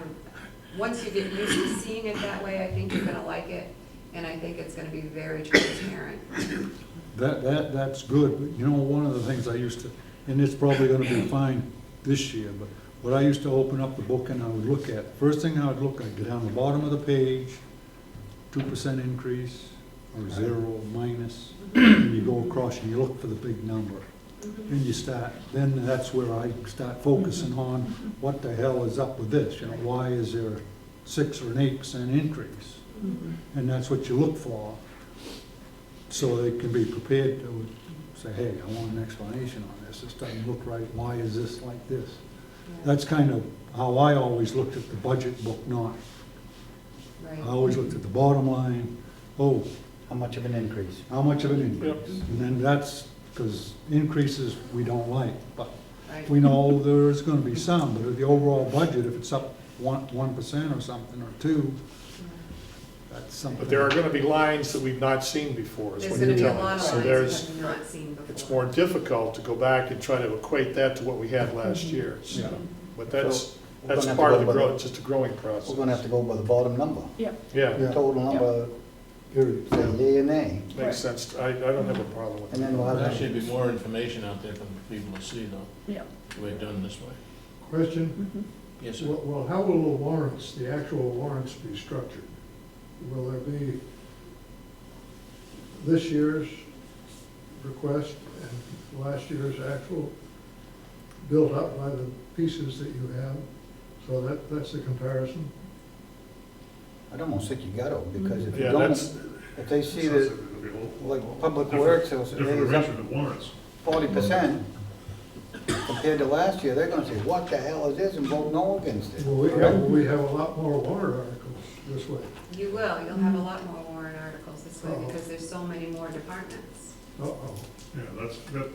once you get used to seeing it that way, I think you're gonna like it, and I think it's gonna be very transparent. That's good, but you know, one of the things I used to, and it's probably gonna be fine this year, but what I used to open up the book and I would look at, first thing I would look at, go down the bottom of the page, 2% increase, or 0, minus, and you go across and you look for the big number. And you start, then that's where I start focusing on what the hell is up with this, why is there a 6 or an 8% increase? And that's what you look for, so they can be prepared to say, hey, I want an explanation on this, this doesn't look right, why is this like this? That's kind of how I always looked at the budget book, not, Right. I always looked at the bottom line, oh, How much of an increase? how much of an increase? And then that's, because increases we don't like, but Right. we know there's gonna be some, but the overall budget, if it's up 1% or something, or 2, that's something. But there are gonna be lines that we've not seen before, is There's what gonna you're be a telling lot me. of So lines there's, that I've not seen before. it's more difficult to go back and try to equate that to what we had last year. So- Yeah. But So, that's we're gonna have to part of go the by growth, just a growing process. We're gonna have to go by the bottom number, Yeah, Yeah. total number, Period. say yea or nay, makes sense. I don't have a problem with and that. then we'll have. There should be more information out there for people to see though, Yeah. the way done this way. Question, Yes, sir. well, how will the warrants, the actual warrants be structured? Will there be this year's request and last year's actual built up by the pieces that you have? So that's the comparison? I'd almost think you gotta, because if you Yeah, don't, that's, if they see Sounds that, like it'll be a whole- like, Public different- Works, it'll say, hey, Different it's up arrangement of warrants. 40% compared to last year, they're gonna say, what the hell is this, and vote no against it. Will we have a lot more warrant articles this way? You will, you'll have a lot more warrant articles this way Oh. because there's so many more departments. Uh-oh. Yeah, that,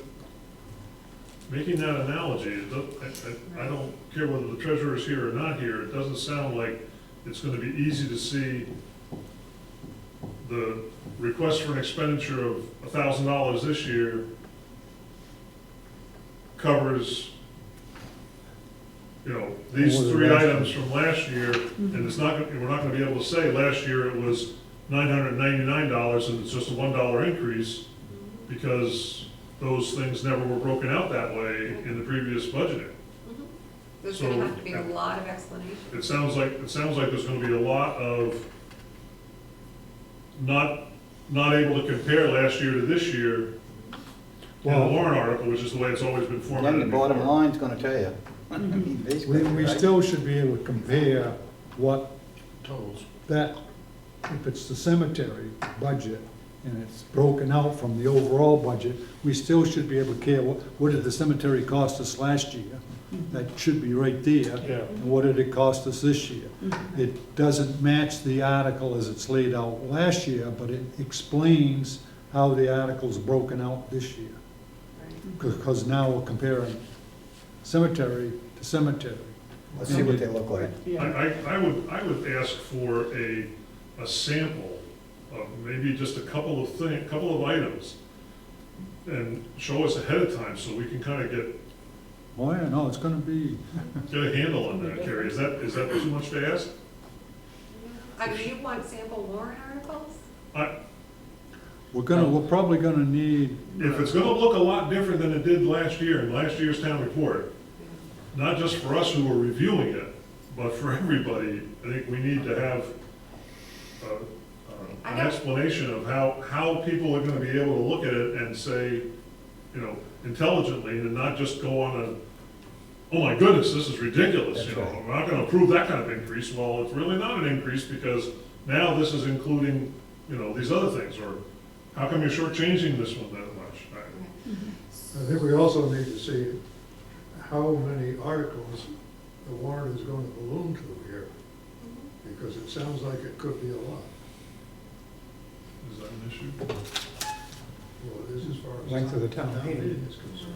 making that analogy, I don't care whether the treasurer is here or not here, it doesn't sound like it's gonna be easy to see the request for an expenditure of $1,000 this year covers, these More than three last items from last year, and it's not, we're not gonna be able to say, last year it was $999 and it's just a $1 increase, because those things never were broken out that way in the previous budgeting. There's So, gonna have to be a lot of explanation. It sounds like there's gonna be a lot of not able to compare last year to this year in the Well- warrant article, which is the way it's always been And then formatted the bottom before. line's gonna tell you. Basically, We right? still should be able to compare what Totals. that, if it's the cemetery budget, and it's broken out from the overall budget, we still should be able to care, what did the cemetery cost us last year? That should be right there. Yeah. And what did it cost us this year? It doesn't match the article as it's laid out last year, but it explains how the article's broken out this year. Right. Because now we're comparing cemetery to cemetery. Let's see what they look like. Yeah. I would ask for a sample of maybe just a couple of items, and show us ahead of time so we can kind of get Oh, yeah, no, it's gonna be, a handle on that, Carrie. Is that too much to ask? I mean, you want sample warrant articles? we're probably gonna need, If it's gonna look a lot different than it did last year in last year's town report, not just for us who are reviewing it, but for everybody, I think we need to have I an don't- explanation of how people are gonna be able to look at it and say, intelligently, and not just go on a, oh my goodness, this is ridiculous, That's right. we're not gonna approve that kind of increase. Well, it's really not an increase because now this is including, these other things, or how come you're shortchanging this one that much? I think we also need to see how many articles the warrant is going to balloon to here, because it sounds like it could be a lot. Is that an issue? Well, it is as far as. Length of the town meeting. is concerned.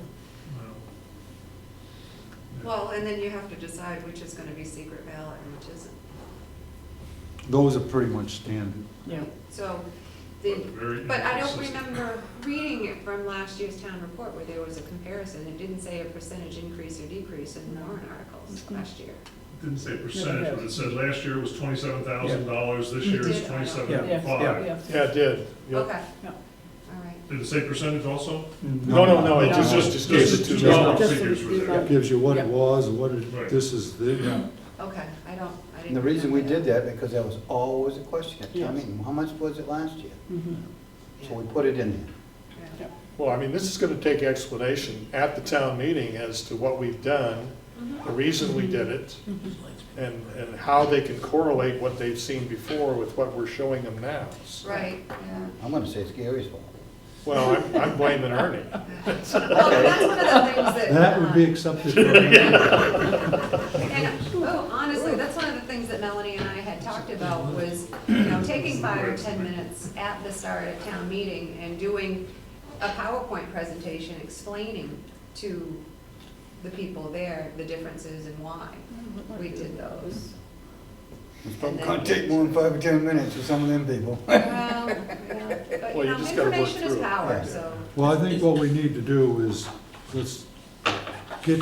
Well, and then you have to decide which is gonna be secret ballot and which isn't. those are pretty much standard. Yeah. So, Very but I don't inconsistent. remember reading it from last year's town report where there was a comparison. It didn't say a percentage increase or decrease in warrant articles last year. It didn't say percentage, but it said last year it was $27,000, this It year it's did? $27,500. Yeah. yeah, it did. Yeah. Okay. Yeah. All right. Did it say percentage also? No, it No. just gives it Two to dollar Just figures the- were there. It gives you what it Yeah. was, what it, Right. this is the, yeah. Okay, I didn't. And the reason we remember did that, because that was always a question at town Yes. meeting, how much was it last year? Mhm. So we put it in there. Yeah. Well, I mean, this is gonna take explanation at the town meeting as to what we've done, the reason we did it, and how they can correlate what they've seen before with what we're showing them now. So- Right, yeah. I'm gonna say it's Gary's fault. Well, I'm blaming Ernie. Well, that's one of the things that. That would be accepted for me. And, oh, honestly, that's one of the things that Melanie and I had talked about was, taking 5 or 10 minutes at the start of town meeting and doing a PowerPoint presentation explaining to the people there the differences and why we did those. It's probably gonna take more than 5 or 10 minutes for some of them people. Well, yeah, but, Well, you just gotta work information is through it. power, Yeah. so. Well, I think what we need to do is, let's get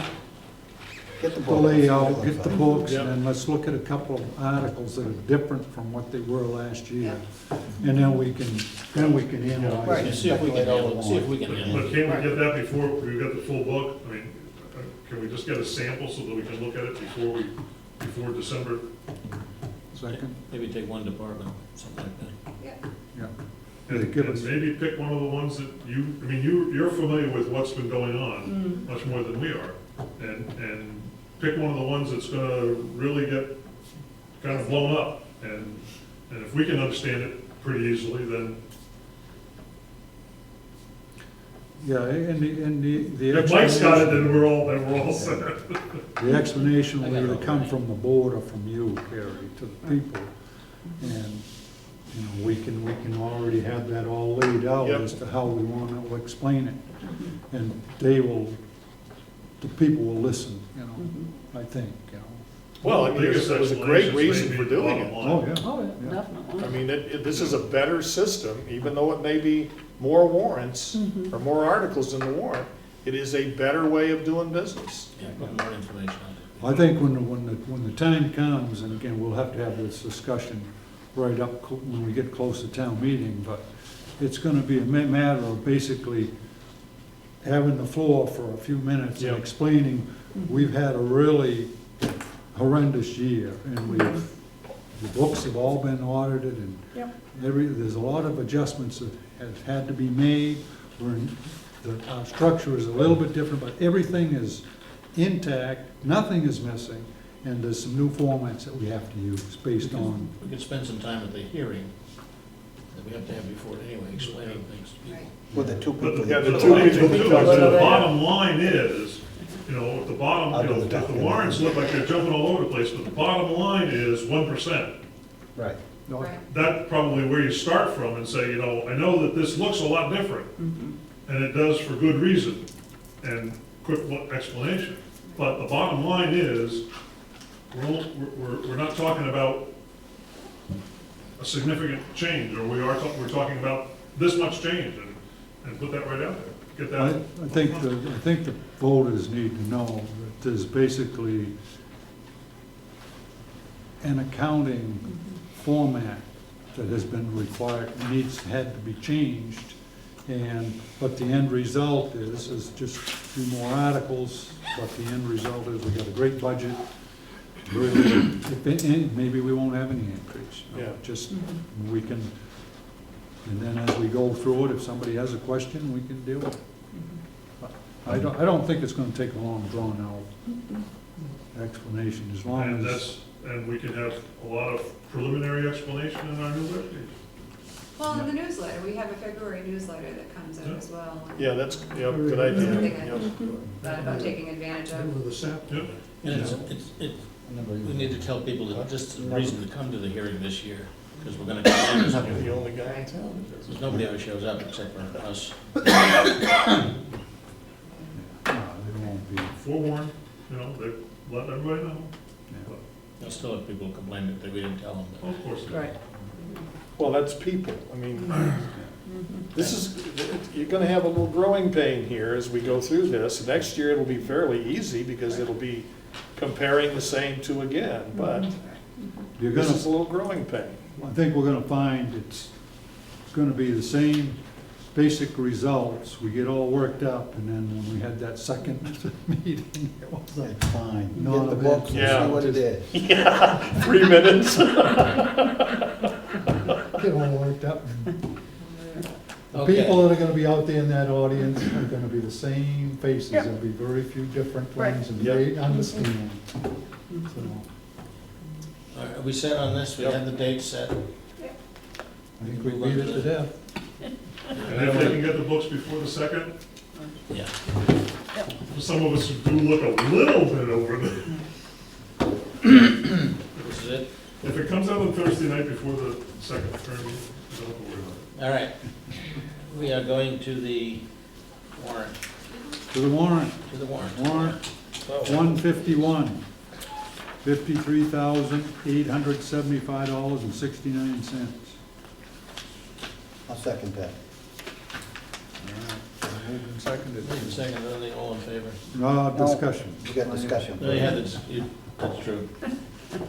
Get the the book. layout, get the books, Yep. and then let's look at a couple of articles that are different from what they were last year. And then we can analyze Right. and See if we can speculate all handle, see if we along. can But handle can't it. we get that before we get the full book? I mean, can we just get a sample so that we can look at it before December? Second, Maybe take one department, something like that. Yeah. yeah. And Give and us- maybe pick one of the ones that you're familiar with what's been going on, much more than we are. And pick one of the ones that's gonna really get kind of blown up. And if we can understand it pretty easily, then Yeah, and the if Mike's got it, explanation, then we're all set. the explanation I will got it either all come right. from the board or from you, Carrie, to the people. And, we can already have that all laid out Yep. as to how we want to explain it. And the people will listen, I think. Well, I mean, it was a great Explanations reason may for be doing the it. bottom Oh, line. yeah. Oh, yeah, Yeah. definitely. I mean, this is a better system, even though it may be more warrants or more articles in the warrant. It is a better way of doing business. Yeah, put more information on it. I think when the time comes, and again, we'll have to have this discussion right up when we get close to town meeting, but it's gonna be a matter of basically having the floor for a few minutes and Yep. explaining, we've had a really horrendous year, and the books have all been audited, and Yep. there's a lot of adjustments that have had to be made. Our structure is a little bit different, but everything is intact, nothing is missing, and there's some new formats that we have to use based on, We could spend some time at the hearing that we have to have before anyway, explaining things to people. With the two But people. Yeah, the that- two What people we who do come is to the the- bottom line is, if the bottom, I'll do if the the document. warrants look like they're jumping all over the place, but the bottom line is 1%. Right. Right. That's probably where you start from and say, I know that this looks a lot different, and it does for good reason, and quick explanation. But the bottom line is, we're not talking about a significant change, or we're talking about this much change, and put that right out there. Get I that. I think the voters need to know that there's basically an accounting format that has been required, had to be changed. But the end result is just a few more articles, but the end result is we got a great budget. Really, maybe we won't have any increase. Yeah. Just, we can, and then as we go through it, if somebody has a question, we can deal with it. But I don't think it's gonna take a long, drawn-out explanation, as long And as. and we can have a lot of preliminary explanation in our new webpage. Well, in the newsletter, we have a February newsletter that comes out as well. Yeah, that's, good idea. Something Yep. about taking advantage of. With the sample. Yep. And we need to tell people that just the reason to come to the hearing this year, because we're gonna, You're the only guy in town. that does it. because nobody ever shows up except for us. No, they won't be. Forewarned, they let everybody know. Yeah. There'll still have people complain that we didn't tell them that. Of course. Right. Well, that's people. I mean, this is, you're gonna have a little growing pain here as we go through this. Next year, it'll be fairly easy because it'll be comparing the same two again, but You're this gonna, is a little growing pain. I think we're gonna find it's gonna be the same basic results. We get all worked up, and then when we had that second meeting, it was like, fine. Get the books and Yeah. see what it is. Yeah, 3 minutes. Get all worked up. The Okay. people that are gonna be out there in that audience are gonna be the same faces. Yep. There'll be very few different Right. ones, and Yep. they understand. So, All right, are we set on this? We have the date set? I think we beat it to death. And if they can get the books before the second, Yeah. some of us do look a little bit over the, This is it? if it comes out on Thursday night before the second term, you don't have to worry about it. All right. We are going to the warrant, To the warrant, to the warrant. warrant Oh. 151, $5,375.69. I'll second that. Moved and seconded. Second, anything, all in favor? No, discussion. We got discussion. No, you had this, that's true.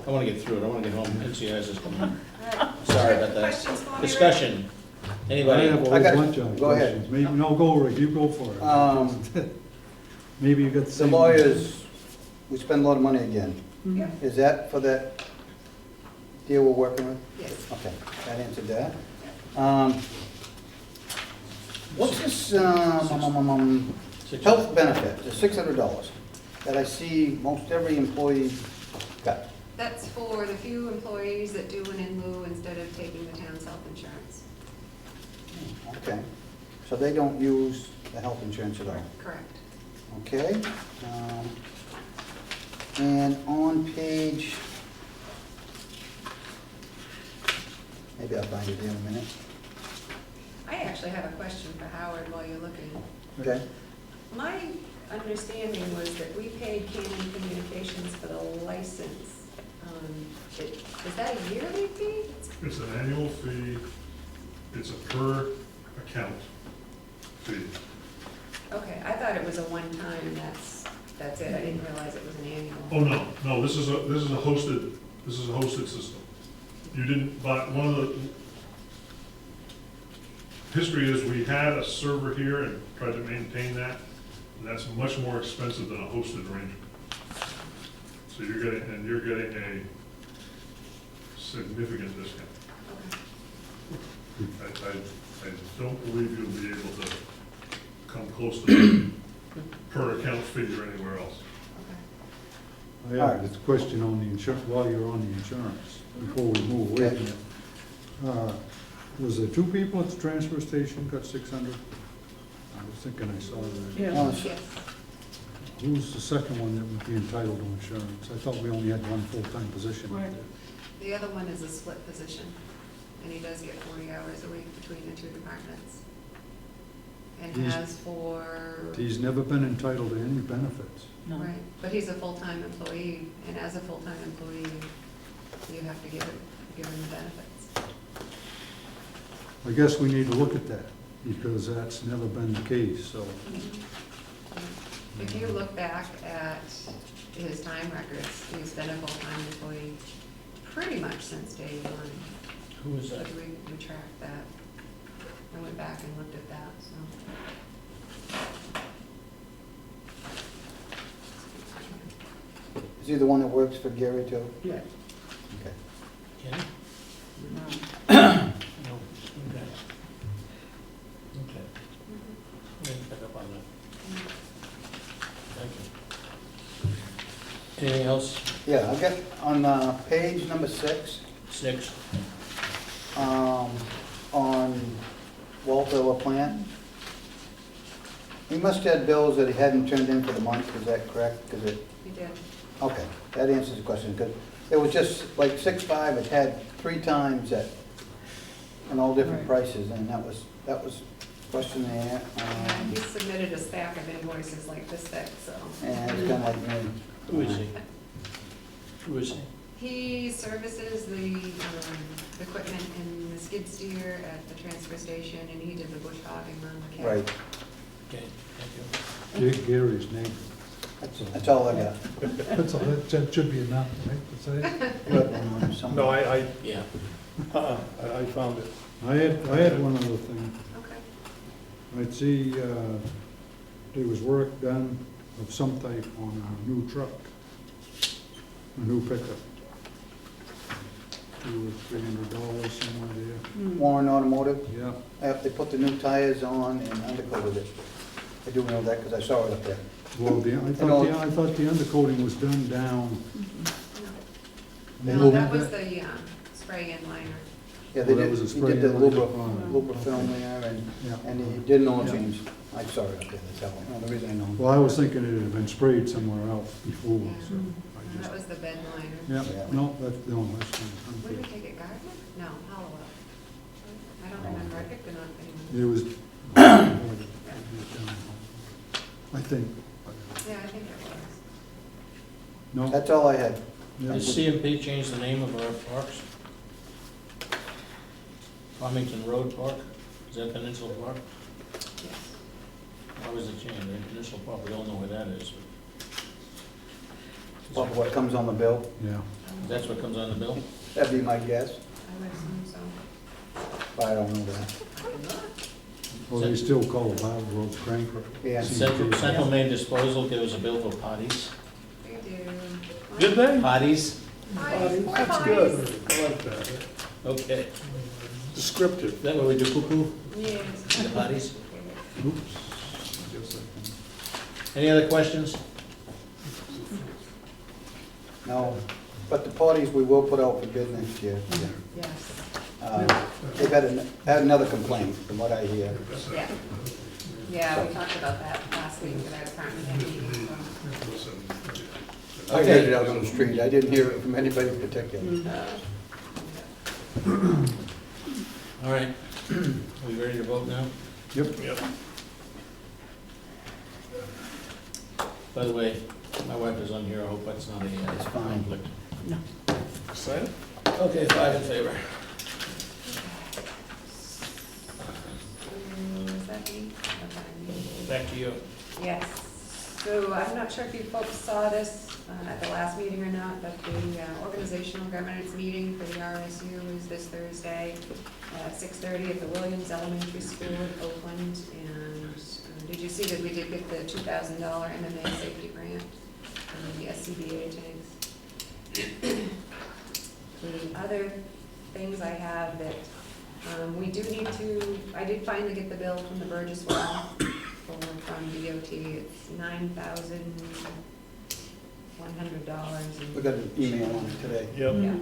I wanna get through it, I wanna get home and see you guys is coming. All right. Sorry about that. Questions for me, Rick? Discussion. I Anybody? have a I whole got- bunch of go ahead. questions. Maybe, no, go, Rick, you go for it. Maybe you got the The same. lawyers, we spend a lot of money again. Yeah. Is that for that deal we're working with? Yes. Okay, that answered that. What's this, health benefit, the $600 that I see most every employee got? That's for the few employees that do an in lieu instead of taking the town's health insurance. Okay, so they don't use the health insurance at all? Correct. Okay. And on page, maybe I'll find it here in a minute. I actually have a question for Howard while you're looking. Okay. My understanding was that we paid Canon Communications for the license. Is that a yearly fee? It's an annual fee, it's a per account fee. Okay, I thought it was a one-time and that's it. I didn't realize it was an annual. Oh, no, this is a hosted system. You didn't, but one of the, history is we had a server here and tried to maintain that, and that's much more expensive than a hosted arrangement. So you're getting a significant discount. Okay. I don't believe you'll be able to come close to the per account figure anywhere else. Okay. I have this question on the insurance, while you're on the insurance, before we move away from it. Was there two people at the transfer station got 600? I was thinking I saw that. Yeah. Yes. Who's the second one that would be entitled to insurance? I thought we only had one full-time position out Right. there. The other one is a split position, and he does get 40 hours a week between the two departments. And He's- has for, He's never been entitled to any benefits. No. right, but he's a full-time employee, and as a full-time employee, you have to give him the benefits. I guess we need to look at that, because that's never been the case, so. If you look back at his time records, he's been a full-time employee pretty much since day one. Who is that? We tracked that. I went back and looked at that, so. Is he the one that works for Gary too? Yeah. Okay. Kenny? No. No. Okay. Okay. Let me pick up on that. Thank you. Anything else? Yeah, I've got on page number 6, 6? on Walter plant. He must have had bills that he hadn't turned in for the month, is that correct? 'Cause it, He did. okay, that answers the question, because it was just like 6.5, it had 3 times that, and all different Right. prices, and that was question there. And he submitted a stack of invoices like this thick, so. And it's kind of like me. Who is he? Who is he? He services the equipment in the skid steer at the transfer station, and he did the bush hogging on the cat. Right, Okay, thank you. Gary's name. that's all I got. That's all, that should be enough, right, to say? You have one somewhere? No, I Yeah. found it. I had one other thing. Okay. I'd see, there was work done of some type on a new truck, a new pickup. $200 or $300 somewhere there. Warren Automotive, Yeah, they put the new tires on and undercoated it. I do know that because I saw it up there. well, I thought the undercoating was done down. No, below that was the spray in liner. Yeah, they Well, that did, was a he spray did the and Luba, on it. Luba film there, Yeah. and he did an oil Yeah. change. I saw it up there, that's how, the reason I know. Well, I was thinking it had been sprayed somewhere else before, so I That just, was the bed liner. yeah, no, that's, no, that's Where did we not. take it, Gardner? No, Hollowell. I don't remember, I picked it up It anyway. was, I think, Yeah, I think it was. no. That's all I had. Yeah. Has CMP changed the name of our parks? Farmington Road Park, is that Peninsula Park? Yes. Why was it changed? Peninsula Park, we all know where that is. What, what comes on the bill, Yeah, That's what comes on the bill? that'd be my guess, I would assume so. but I don't know that. I can look. well, they still call it Battle Road Cranker. Yeah. Central Maine Disposal gives a bill for potties. They do. Did they? Potties? Potties, poor That's potties. good. I like that. Okay. Descriptive. Is that where we do poo-poo? Yes. The potties? Oops. I guess I can- Any other questions? No, but the parties we will put out for bid next year. Yes, They've had another complaint, from what I hear. yeah. Yeah, we talked about that last week at our department head meeting, so. I heard it out on the street, I didn't hear it from anybody in particular. All right. Are we ready to vote now? Yep. Yep. By the way, my wife is on here, I hope that's not a It's fine. conflict. Excited? Okay, 5 in favor. Is that me? Okay. Back to you. Yes, so I'm not sure if you folks saw this at the last meeting or not, but the organizational governance meeting for the RSU is this Thursday at 6:30 at the Williams Elementary School in Oakland. And did you see that we did get the $2,000 MMA safety grant from the SCBA tanks? The other things I have that we do need to, I did finally get the bill from the Burgess well from DOT. It's $9,100. We got an email on it today. Yep. Yeah,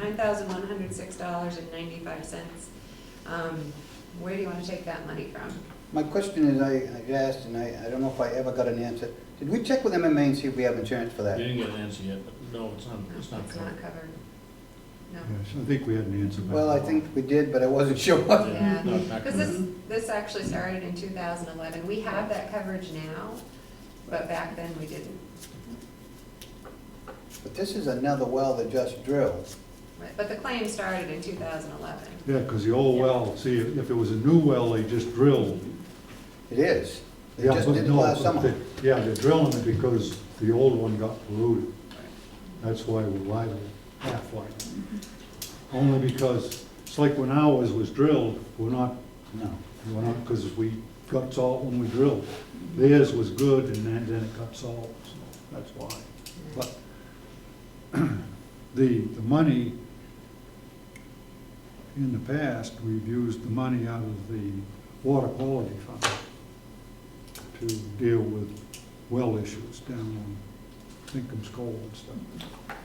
$9,106.95. Where do you want to take that money from? My question is, I asked, and I don't know if I ever got an answer. Did we check with MMA and see if we have insurance for You that? didn't get an answer yet, but no, it's not It's covered. not covered. No. Yes, I think we had an answer back. Well, I think we did, but I wasn't sure. Yeah, No, it's not because covered. this actually started in 2011. We have that coverage now, but back then we didn't. But this is another well that just drilled. Right, but the claim started in 2011. Yeah, because the old well, see, if it was a new well they just drilled. It is. They Yeah, just but did it no, last but summer. yeah, they're drilling it because the old one got polluted. That's why we're liable, half liable. Only because, it's like when ours was drilled, we're not, No. because we got salt when we drilled. Theirs was good and then it got salt, so that's why. But the money, in the past, we've used the money out of the water quality fund to deal with well issues down on Thinkham's Cove and stuff.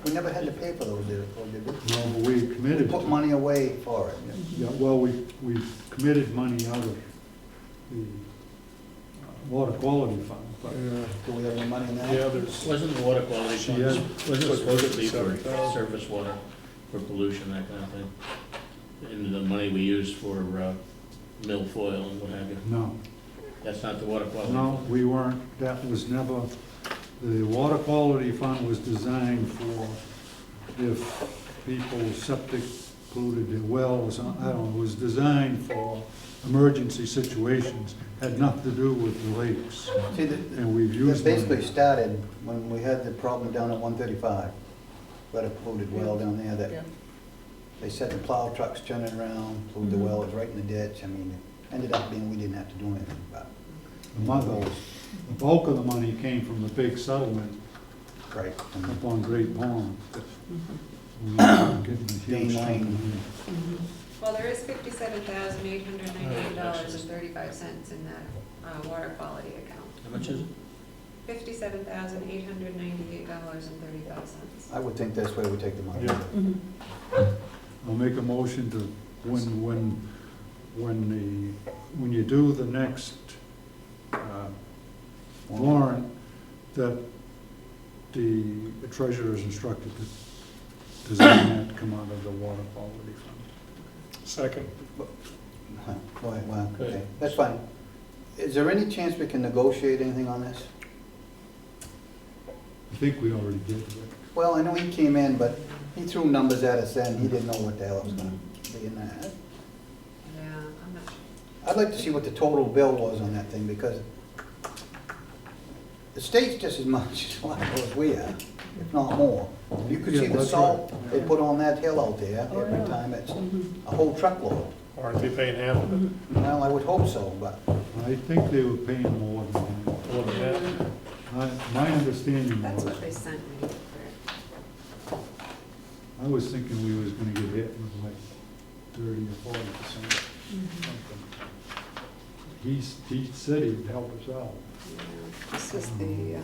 We never had to pay for those, did we? No, but we We committed. put to- money away for it. Yeah, well, we committed money out of the water quality fund, but Do we have any money in that? Yeah, there's, Wasn't the water quality fund, Yeah. wasn't it supposed to be for 7,000. surface water, for pollution, that kind of thing? And the money we used for milfoil and what have you, no. that's not the water quality? No, fund? we weren't, that was never, the water quality fund was designed for if people's septic polluted their wells, I don't know, it was designed for emergency situations, had nothing to do with the lakes. See, And we've it used basically money. started when we had the problem down at 135. We had a polluted well down there Yeah. that they said the plow trucks turning around, polluted the well, it was right in the ditch. I mean, it ended up being, we didn't have to do anything about The bulk of the money came from the big settlement it. Right. up on Great Pond. We were getting a huge Dane chunk of Lane. money. Well, there is $57,898.35 in that water quality account. How much is it? $57,898.35. I would think that's where we take the money. Yeah. I'll make a motion to, when you do the next warrant, that the treasurer is instructed to design that to come out of the water quality fund. Second. Well, okay, Good. that's fine. Is there any chance we can negotiate anything on this? I think we already did, Rick. Well, I know he came in, but he threw numbers at us then, he didn't know what the hell it was gonna be in that. Yeah, I'm not sure. I'd like to see what the total bill was on that thing, because the state's just as much liable as we are, if not more. You could see Yeah, the that's salt right. they put on that hill out there Oh, every yeah. time, it's a whole truckload. Aren't they paying half of it? Well, I would hope so, but I think they were paying more than that. More than that? My understanding That's was, what they sent me. I was thinking we was gonna get hit with like 30 or 40%. He said he'd help us out. Yeah,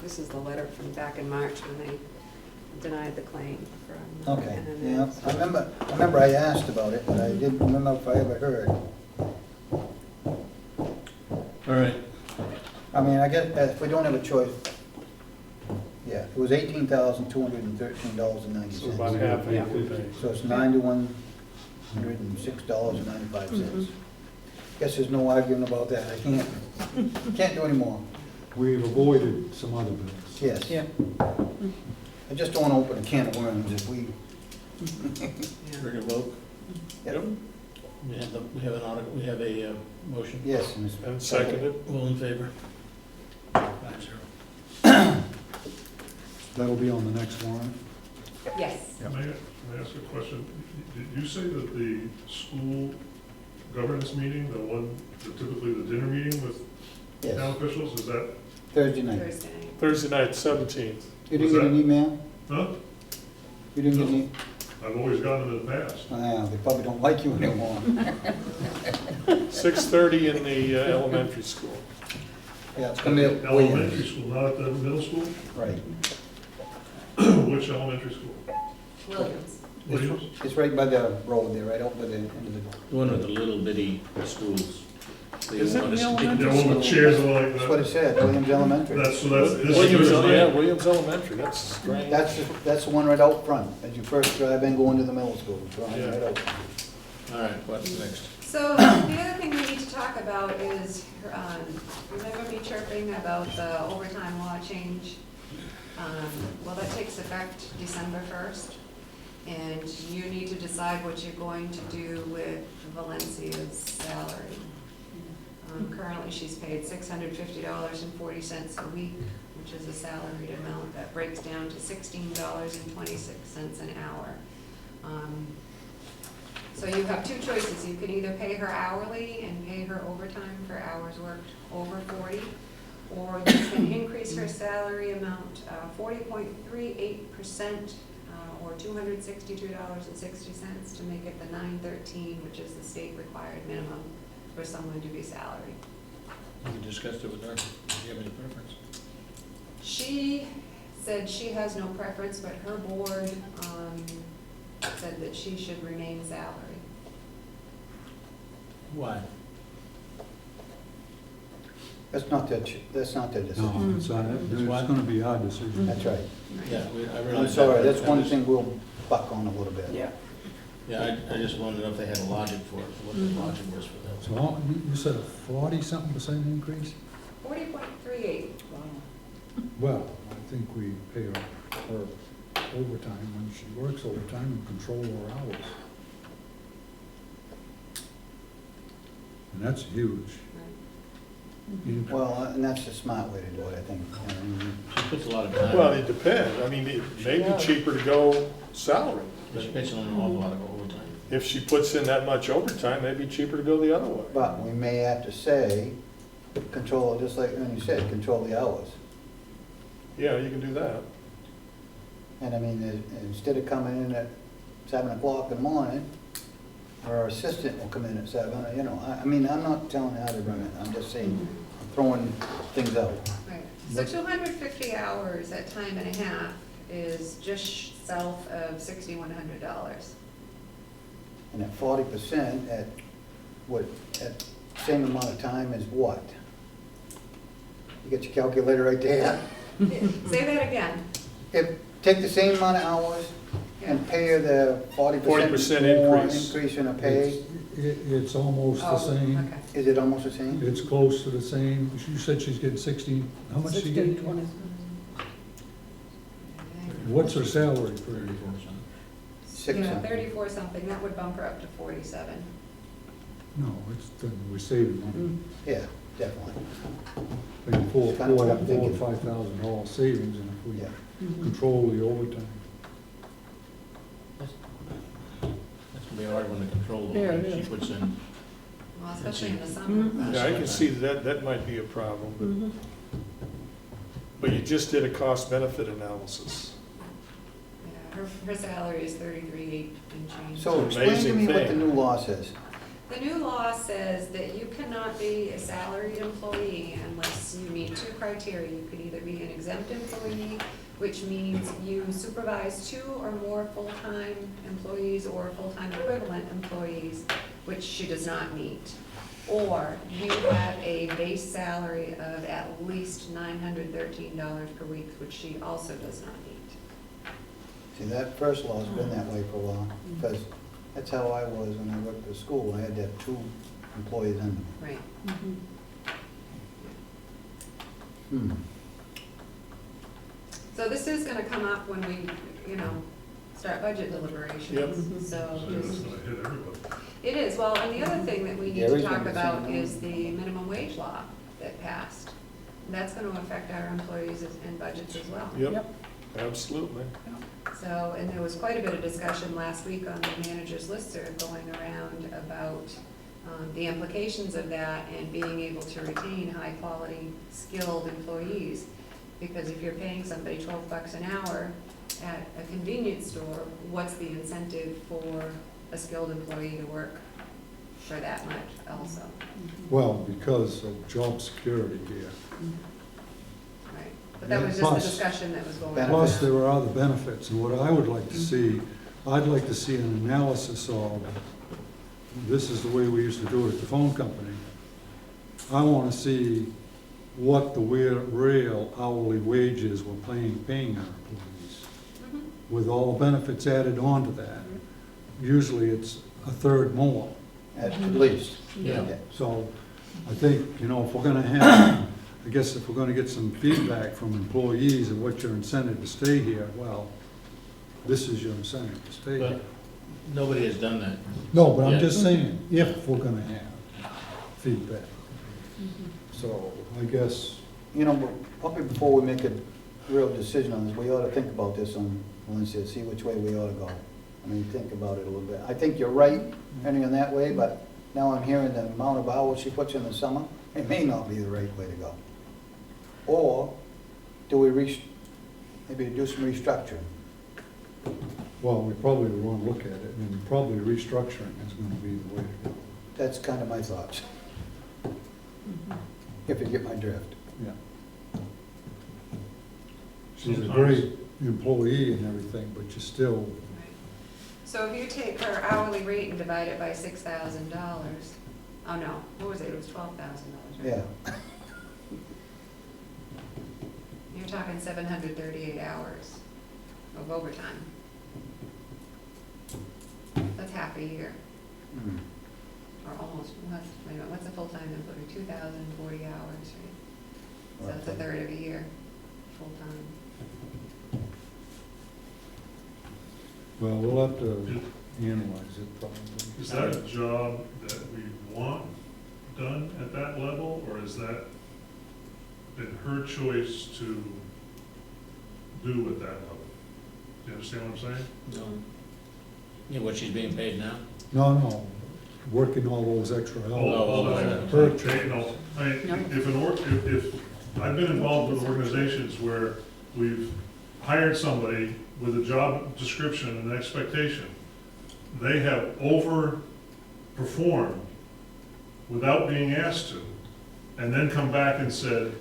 this is the letter from back in March when they denied the claim from. okay, MMA. yeah. I remember I asked about it, but I didn't remember if I ever heard. All right, I mean, I guess if we don't have a choice, yeah, it was $18,213.90. So about half of it we pay. So it's $91,106.95. Guess there's no arguing about that, I can't do any more. We've avoided some other bills. Yes. Yeah. I just don't want to open a can of worms if we, Yeah. ready to vote? yeah, We have an article, we have a motion. yes. Ms. And seconded. All in favor? 5-0. That'll be on the next warrant. Yes. Yep. May I ask a question? Did you say that the school governance meeting, typically the dinner meeting with town Yes, officials, is that, Thursday night. Thursday night. Thursday night, 17th. You didn't get an email? huh? You didn't get any? I've always gotten them in the past. They probably don't like you anymore. 6:30 in the elementary school. Yeah, it's gonna be at Elementary Williams. school, not at the middle school? Right. Which elementary school? Williams. Williams? It's right by the road there, right up by the end of the, The one with the little bitty schools. They Is it want us the to get- Yeah, one with chairs and all like that's what it that. said, Williams Elementary. This is Williams, Thursday. yeah, Williams Elementary, that's strange. That's the one right out front, as you first drive in going to the middle school, right Yeah. out. All right, what's next? So the other thing we need to talk about is, remember me chirping about the overtime law change? Well, that takes effect December 1st, and you need to decide what you're going to do with Valencia's salary. Currently, she's paid $650.40 a week, which is a salaried amount that breaks down to $16.26 an hour. So you have two choices. You can either pay her hourly and pay her overtime for hours worked over 40, or you can increase her salary amount 40.38%, or $262.60 to make it the $913, which is the state required minimum for someone to be salaried. We discussed it with her. Do you have any preference? She said she has no preference, but her board said that she should remain salary. Why? That's not their decision. No, it's gonna be our decision. That's right. Yeah, I I'm realize. sorry, that. that's one thing we'll buck on a little bit. Yeah. Yeah, I just wanted to know if they had a logic for it, what the logic was for that. So you said a 40-something% increase? 40.38. Well, I think we pay her overtime when she works overtime and control her hours. And that's huge. increase. Well, and that's the smart way to do it, I think. She puts a lot of time. Well, it depends. I mean, it may be cheaper to go salary. She puts in an awful lot of overtime. If she puts in that much overtime, maybe cheaper to go the other way. But we may have to say, control, just like you said, control the hours. Yeah, you can do that. And I mean, instead of coming in at 7 o'clock in the morning, our assistant will come in at 7, you know, I mean, I'm not telling you how to run it, I'm just saying, throwing things out. Right. So 250 hours at time and a half is just south of $6,100. And at 40% at what, at same amount of time as what? You got your calculator right there? Say that again. Take the same amount of hours and pay her the 40% 40% more increase. increase in her pay? It's almost the Oh, same. okay. Is it almost the same? It's close to the same. You said she's getting 16, how much she getting? 16, 20. What's her salary for you? Six Yeah, something. 34 something, that would bump her up to 47. No, we're saving money. Mm. Yeah, definitely. I think four Kind of what I'm or thinking. $5,000 savings, and if we Yeah. control the overtime. That's gonna be a hard one to control, the Yeah, way it she is. puts in. Well, especially in the summer. Mhm. Yeah, I can see that might be a problem, Mhm. but you just did a cost benefit analysis. Yeah, her salary is 33 and change. So explain to Amazing me what the thing. new law says. The new law says that you cannot be a salaried employee unless you meet two criteria. You could either be an exempt employee, which means you supervise two or more full-time employees or full-time equivalent employees, which she does not meet. Or you have a base salary of at least $913 per week, which she also does not meet. See, that first law's been that way for a while, because that's how I was when I worked at school. I had to have 2 employees under me. Right. Mhm. Hmm. So this is gonna come up when we, start budget deliberations. Yep. So So it's just, gonna hit everybody. it is, well, and the other thing that we need to Gary's talk gonna about say no. is the minimum wage law that passed. That's gonna affect our employees and budgets as well. Yep, absolutely. So, and there was quite a bit of discussion last week on the manager's listserv going around about the implications of that and being able to retain high-quality, skilled employees. Because if you're paying somebody $12 an hour at a convenience store, what's the incentive for a skilled employee to work for that much also? Well, because of job security here. Right. But that was just Plus- the discussion that was going on. Benefits. Plus, there are other benefits, and what I would like to see, I'd like to see an analysis of, this is the way we used to do it at the phone company. I want to see what the real hourly wages we're paying our employees, Mhm. with all the benefits added on to that. Usually it's a third more. At least. Yeah. So I think, if we're gonna have, I guess if we're gonna get some feedback from employees and what your incentive to stay here, well, this is your incentive to stay here. But nobody has done that. No, but I'm Yeah. just saying, if we're gonna have feedback. So I guess, But probably before we make a real decision on this, we ought to think about this on Wednesday, see which way we ought to go. I mean, think about it a little bit. I think you're right, heading in that way, but now I'm hearing the amount of hours she puts in the summer, it may not be the right way to go. Or do we maybe do some restructuring? well, we probably wanna look at it, and probably restructuring is gonna be the way to go. That's kind of my thoughts. If you get my drift. Yeah. She's a Sometimes- great employee and everything, but you still, Right. So if you take her hourly rate and divide it by $6,000, oh no, what was it? It was $12,000, right? Yeah. You're talking 738 hours of overtime. That's half a year, Hmm. or almost, wait a minute, what's a full-time employee? 2,040 hours, right? So that's a third of a year, full-time. well, we'll have to analyze it probably. Is that a job that we want done at that level, or is that been her choice to do at that level? Do you understand what I'm saying? No. Yeah, what she's being paid now? No, working all those extra hours. Her Okay, no, I mean, if, I've been involved with organizations where we've hired somebody with a job description and an expectation. They have overperformed without being asked to, and then come back and said,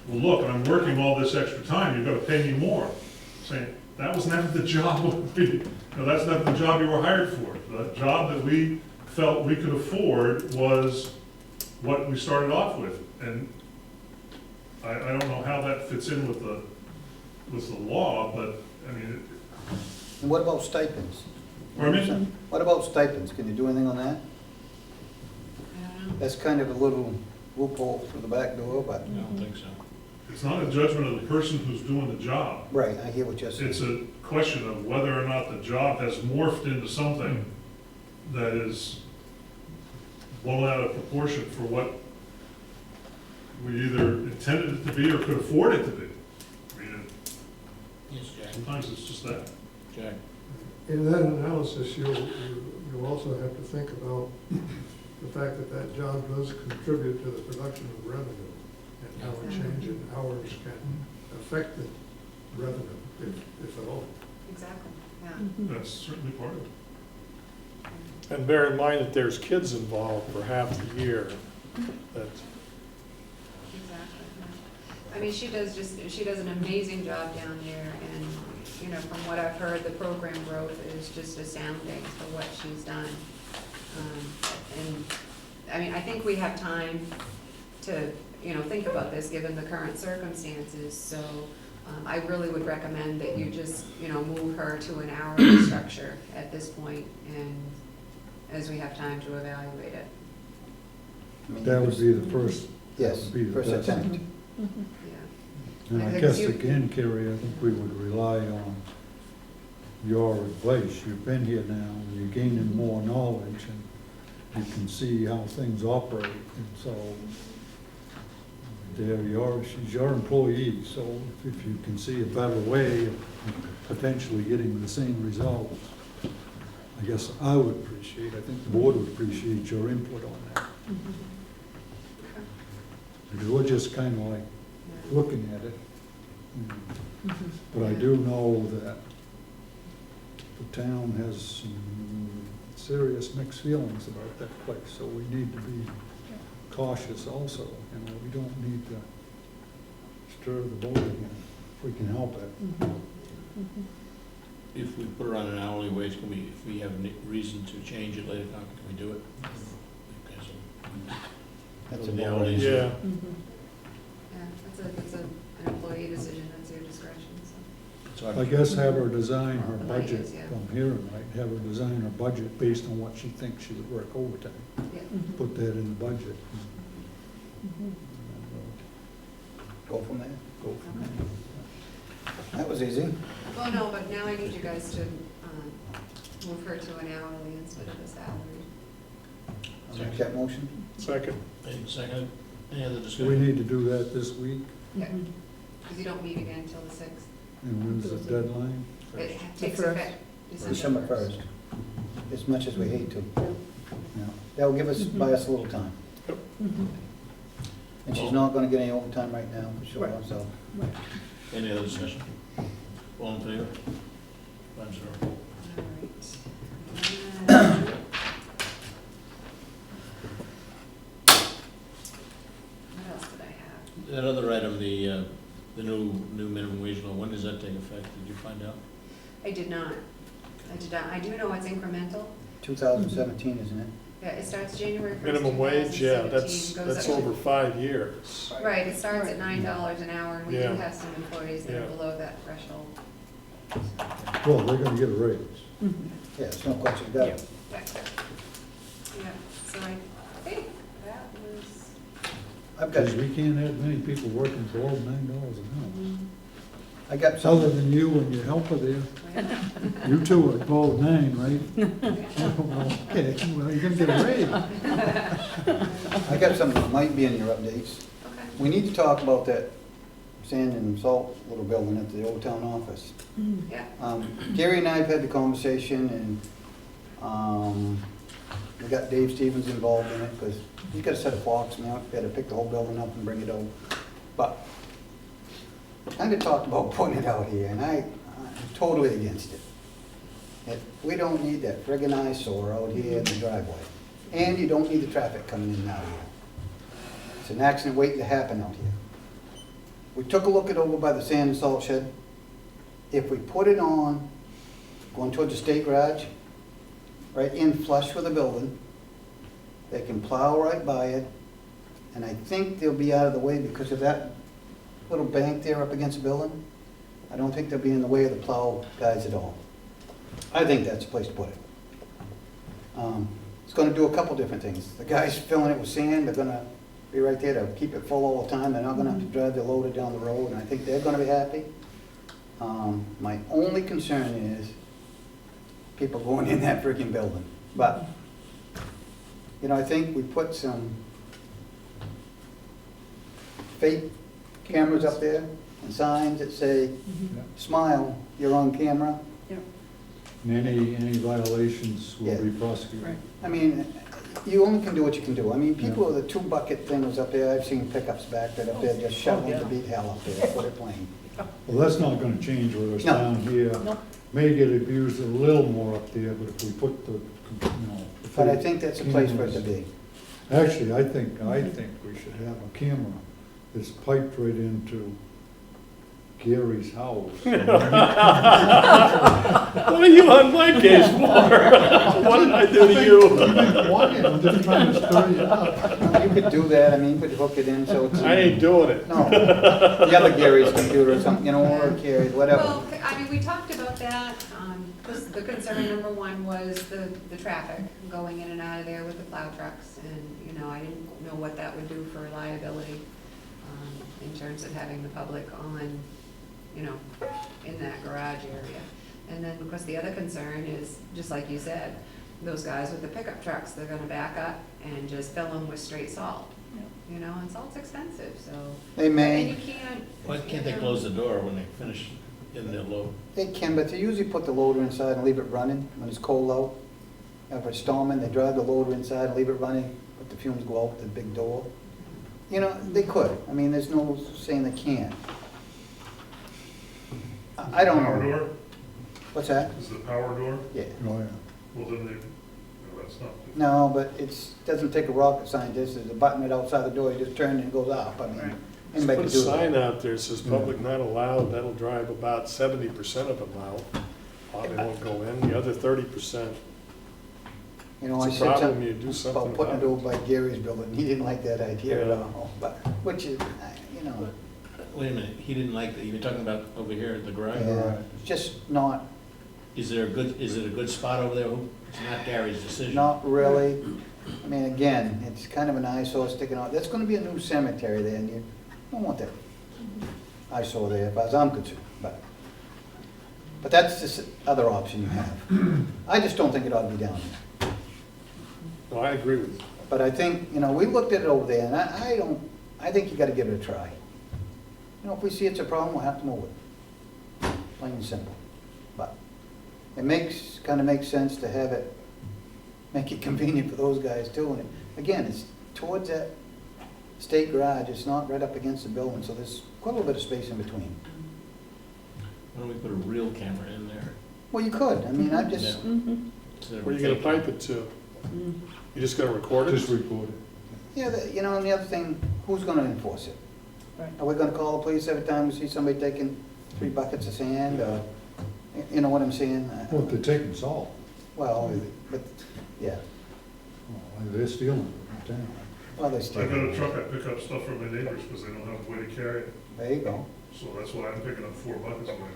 well, look, I'm working all this extra time, you've got to pay me more. Saying, that was never the job that's not the job you were hired for. The job that we felt we could afford was what we started off with. And I don't know how that fits in with the law, but, I mean, And what about stipends? pardon me? What about stipends? Can you do anything on that? I don't know. That's kind of a little loophole through the back door, but, I don't think so. It's not a judgment of the person who's doing the job. right, I hear what you're saying. It's a question of whether or not the job has morphed into something that is blown out of proportion for what we either intended it to be or could afford it to be. I mean, Yes, Jack. sometimes it's just that. Jack. In that analysis, you'll also have to think about the fact that that job does contribute to the production of revenue, and how a change in hours can affect the revenue, if at all. Exactly, yeah. That's certainly part of it. And bear in mind that there's kids involved for half the year. That, Exactly, yeah. I mean, she does an amazing job down there, and, you know, from what I've heard, the program growth is just astounding for what she's done. And, I mean, I think we have time to, you know, think about this, given the current circumstances, so I really would recommend that you just, you know, move her to an hourly structure at this point, and as we have time to evaluate it. I mean, That would be the first, Yes, would be the first best. attempt. Yeah. and I I think guess you- again, Carrie, I think we would rely on your advice. You've been here now, and you're gaining more knowledge, and you can see how things operate, and so she's your employee, so if you can see a better way of potentially getting the same results, I guess I would appreciate, I think the board would appreciate your input on that. Because we're just kind of like looking at it. But I do know that the town has some serious mixed feelings about that place, so we need to be cautious also. You know, we don't need to stir the boat again if we can help it. If we put her on an hourly wage, can we, if we have any reason to change it later on, can we do it? Okay, so That's the about hourly- right. Yeah. Yeah, that's an employee decision, that's your discretion, so. so I guess have her design her The money budget, is, yeah. if I'm hearing right, have her design her budget based on what she thinks she would work overtime. Yeah. Put that in the budget. Go from there. Go from there. That was easy. Well, no, but now I need you guys to move her to an hourly instead of a salary. I'll make that motion. second, Made and seconded. Any other So we discussion? need to do that this week, Yeah, because you don't meet again until the 6th. and when's the deadline? It takes first. effect December 1st, as much as we hate to. Yeah. That'll give us, buy us a little time. And she's not gonna get any overtime right now, for sure, Right. so. Any other discussion? All in favor? 5-0. All right. What else did I have? That other item, the new minimum wage law, when does that take effect? Did you find out? I did not. I do know it's incremental. 2017, isn't it? Yeah, it starts January 1st, minimum wage, yeah, 2017, goes that's up to- over 5 years. Right, it starts at $9 an hour, and we do Yeah. have some employees that are Yeah. below that threshold. Well, they're gonna get a raise. Yeah, it's no question about it. Yeah, so I think that was, I've got, Because we can't have many people working for over $9 an hour. I got Other some, than you and your helper there. You two are above 9, right? Okay, well, you're gonna get a raise. I got something that might be in your updates. okay. We need to talk about that sand and salt little building at the old town office. Yeah, Gary and I have had the conversation, and we got Dave Stevens involved in it, because he's got a set of clocks now, we had to pick the whole building up and bring it over. But kind of talked about putting it out here, and I'm totally against it. We don't need that friggin' eyesore out here in the driveway, and you don't need the traffic coming in and out here. It's an accident waiting to happen out here. We took a look at over by the sand and salt shed. if we put it on, going towards the state garage, right in flush with the building, they can plow right by it, and I think they'll be out of the way because of that little bank there up against the building. I don't think they'll be in the way of the plow guys at all. I think that's the place to put it. It's gonna do a couple different things. The guys filling it with sand, they're gonna be right there to keep it full all the time. They're not gonna have to drive their loader down the road, and I think they're gonna be happy. My only concern is people going in that freaking building. But, you know, I think we put some fake cameras up there and signs that say, smile, you're on camera. And any violations will be Yeah. prosecuted. Right. I mean, you only can do what you can do. I mean, people with the 2 bucket thing was up there, I've seen pickups back that up there just shoveling yeah. to beat hell up there, put it plain. Well, that's not gonna change with us No. down here. No. May get abused a little more up there, but if we put the, you know. if But I we- think that's a place for it to be. Actually, I think we should have a camera that's piped right into Gary's house. What are you on my case for? What did I do to you? You've been quiet, I'm just trying to stir you up. You could do that, I mean, you could hook it in so it's. I ain't doing it. No, the other Gary's computer or something, you know, or Gary's, whatever. Well, I mean, we talked about that. The concern number one was the traffic going in and out of there with the plow trucks. And, you know, I didn't know what that would do for reliability in terms of having the public on, you know, in that garage area. And then, of course, the other concern is, just like you said, those guys with the pickup trucks, they're gonna back up and just fill them with straight salt. You know, and salt's expensive, so. They And may, you can't. Why can't they close the door when they finish in their load? they can, but they usually put the loader inside and leave it running when it's cold out. If it's storming, they drive the loader inside and leave it running, but the fumes go out the big door. You know, they could, I mean, there's no saying they can't. I don't Power know. door, What's that? is the power door, Yeah. Oh, yeah. well, then they, no, that's not. No, but it's, doesn't take a rocket scientist, there's a button right outside the door, you just turn it and it goes off, I mean, anybody Put can a do sign that. out there that says public not allowed, that'll drive about 70% of them out. They won't go in, the other 30%. You know, I It's a said problem, something you do something about putting about it it. over by Gary's building, he didn't like that idea at Yeah. all, but, which is, you know, Wait a minute, he didn't like that, you were talking about over here at the garage? yeah, it's just not, Is it a good spot over there? It's not Gary's decision. not really. I mean, again, it's kind of an eyesore sticking out, that's gonna be a new cemetery there, and you don't want that eyesore there, as far as I'm concerned, but that's just other option you have. I just don't think it ought to be down there. No, I agree with you. But I think, you know, we looked at it over there, and I think you gotta give it a try. You know, if we see it's a problem, we'll have to move it. Plain and simple. But it kinda makes sense to have it, make it convenient for those guys too. And again, it's towards that state garage, it's not right up against the building, so there's quite a little bit of space in between. Why don't we put a real camera in there? Well, you could, I mean, I just, Yeah. Mhm. Instead of Where a are you gonna fake pipe camera? it to? Mm. You just gonna record it? Just record it. yeah, you know, and the other thing, who's gonna enforce it? Right. Are we gonna call the police every time we see somebody taking 3 buckets of sand, or, you know what I'm saying? Well, if they're taking salt, Well, but, yeah, well, they're stealing it from town. well, they I still, got a truck, I pick up stuff from my neighbors because they don't have a way to carry it, there you go. so that's why I'm picking up 4 buckets of my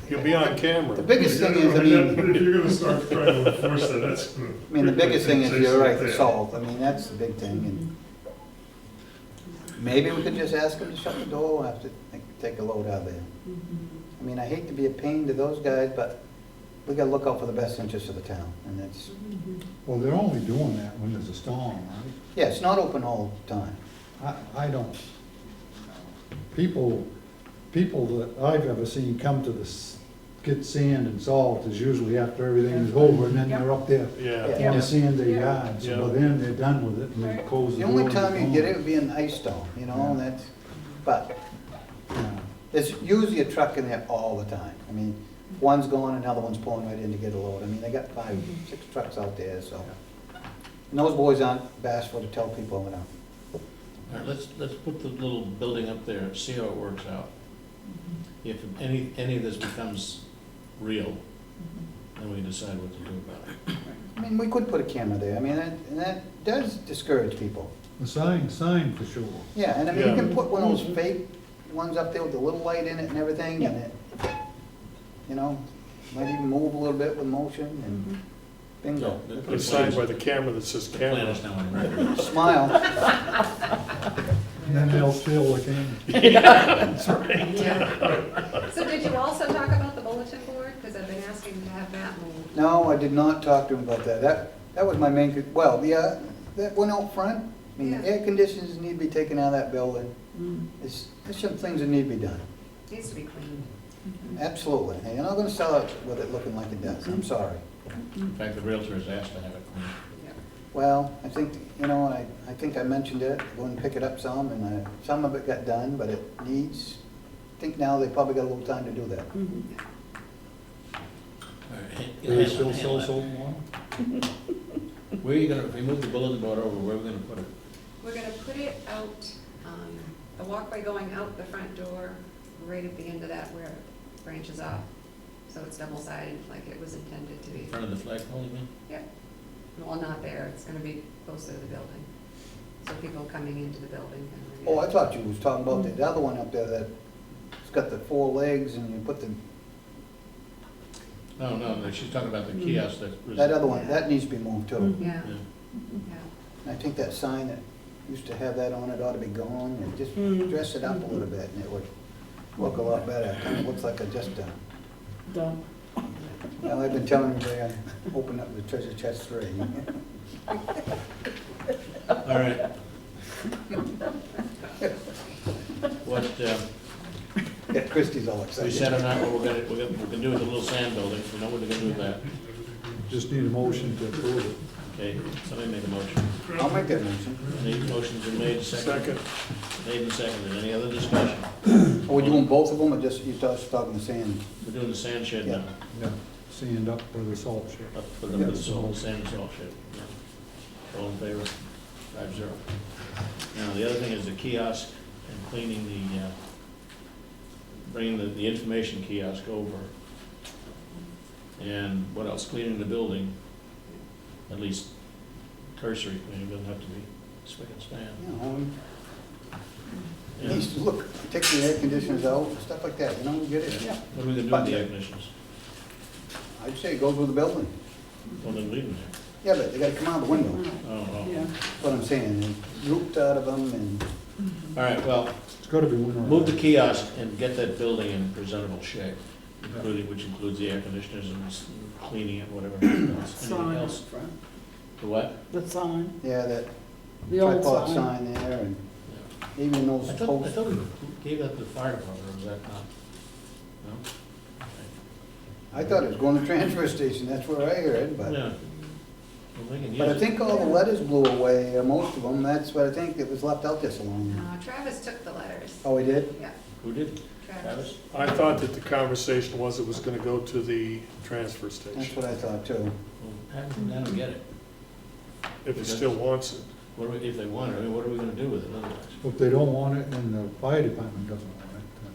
You'll be on camera. The biggest thing is, I mean, If you're gonna start trying to enforce that, that's gonna. I mean, the biggest thing is, you're right, the Yeah. salt, I mean, that's the big thing, and maybe we could just ask them to shut the door, we'll have to take a load out of there. I mean, I hate to be a pain to those guys, but we gotta look out for the best interest of the town, and that's, Well, they're only doing that when there's a storm, right? yeah, it's not open all the time. I don't, people that I've ever seen come to this, get sand and salt is usually after everything is over, and then they're up there Yeah. Yeah. on the sand their Yeah. yards, Yeah. so then they're done with it, and they Right. close the The door. only time you get it and would be an ice storm, you know, and that's, but go home. there's usually a truck in there all the time. I mean, one's going, another one's pulling right in to get a load. I mean, they got 5, 6 trucks out there, so. And those boys aren't bashful to tell people, you know. All right, let's put the little building up there, see how it works out. if any of this becomes real, then we can decide what to do about it. I mean, we could put a camera there, I mean, and that does discourage people. The sign for sure. Yeah, and I mean, you Yeah. can put one of those fake ones up there with the little light in it and everything, and it, you know, might even move a little bit with motion, and bingo. So, Put a sign by the camera that says The plan camera. is now on record. Smile. And then they'll fill the camera. That's right. Yeah. So did you also talk about the bulletin board? Because I've been asking to have that moved. No, I did not talk to him about that. That was my main, well, yeah, that one out front, I mean, the Yeah. air conditioners need to be taken out of that building. Mm. There's some things that need to be done. Needs to be cleaned. Absolutely. And you're not gonna sell it with it looking like it does, I'm sorry. In fact, the realtor has asked to have it cleaned. Yep. Well, I think, you know, I think I mentioned it, go and pick it up some, and some of it got done, but it needs, I think now they probably got a little time to do that. Mhm. All right, Do they still handle sell that. soap water? Where are you gonna, if we move the bulletin board over, where are we gonna put it? We're gonna put it out, the walkway going out the front door, right at the end of that where it branches off. So it's double-sided like it was intended to In be. front of the flagpole, you mean? Yep. Well, not there, it's gonna be closer to the building. So people coming into the building can. Oh, I thought you was talking about the other one up there that, it's got the 4 legs and you put the, No, she's talking about the kiosk that was. that other one, that needs to be moved too. Yeah, Yeah. yeah. And I think that sign that used to have that on it ought to be gone, and just dress it up a little bit, and it would look a lot better. Kind of looks like a just a, Done. well, I've been telling everybody I opened up the treasure chest 3. All right. What, Yeah, Christie's all we excited. said or not, what we're gonna do with the little sand building, we know what we're gonna do with that. Just need a motion to approve it. Okay, somebody make a motion. I'll make that motion. Any motions been made, Second. made and seconded, any other discussion? Are we doing both of them, or just, you're just talking the sand? We're doing the sand shed now, Yeah, sand up for the salt shed. up for the salt, sand and salt shed. Yeah. All in favor? 5-0. Now, the other thing is the kiosk and cleaning the, bringing the information kiosk over. And what else, cleaning the building, at least cursory cleaning, doesn't have to be spick and span. You know, Yeah. at least look, take the air conditioners out, stuff like that, you know, get it. Yeah. What are we gonna do with the air conditioners? I'd say it goes with the building. Well, then leave them there. Yeah, but they gotta come out the window, Oh, Yeah. that's what I'm saying, and roofed out of them, and All right, well, It's gotta be winterized. move the kiosk and get that building in presentable shape, including, which includes the air conditioners and cleaning it, whatever else. Anything Sign up else? front. The what? The sign, yeah, that the old tripod sign. sign there, and Yeah. even those I posts. thought we gave that to the fire department, or was that not? No? I thought it was going to transfer station, that's where I heard, but. Yeah. Well, they can use But I it. think all the letters blew away, most of them, that's what I think, that was left out there so long. Travis took the letters. Oh, we did? Yeah, Who did? Travis. I thought that the conversation was it was gonna go to the transfer That's station, what I thought too. Well, have them come down and get it. if it still wants it. What do we, if they want it, I mean, what are we gonna do with it otherwise? If they don't want it and the fire department doesn't want it, then.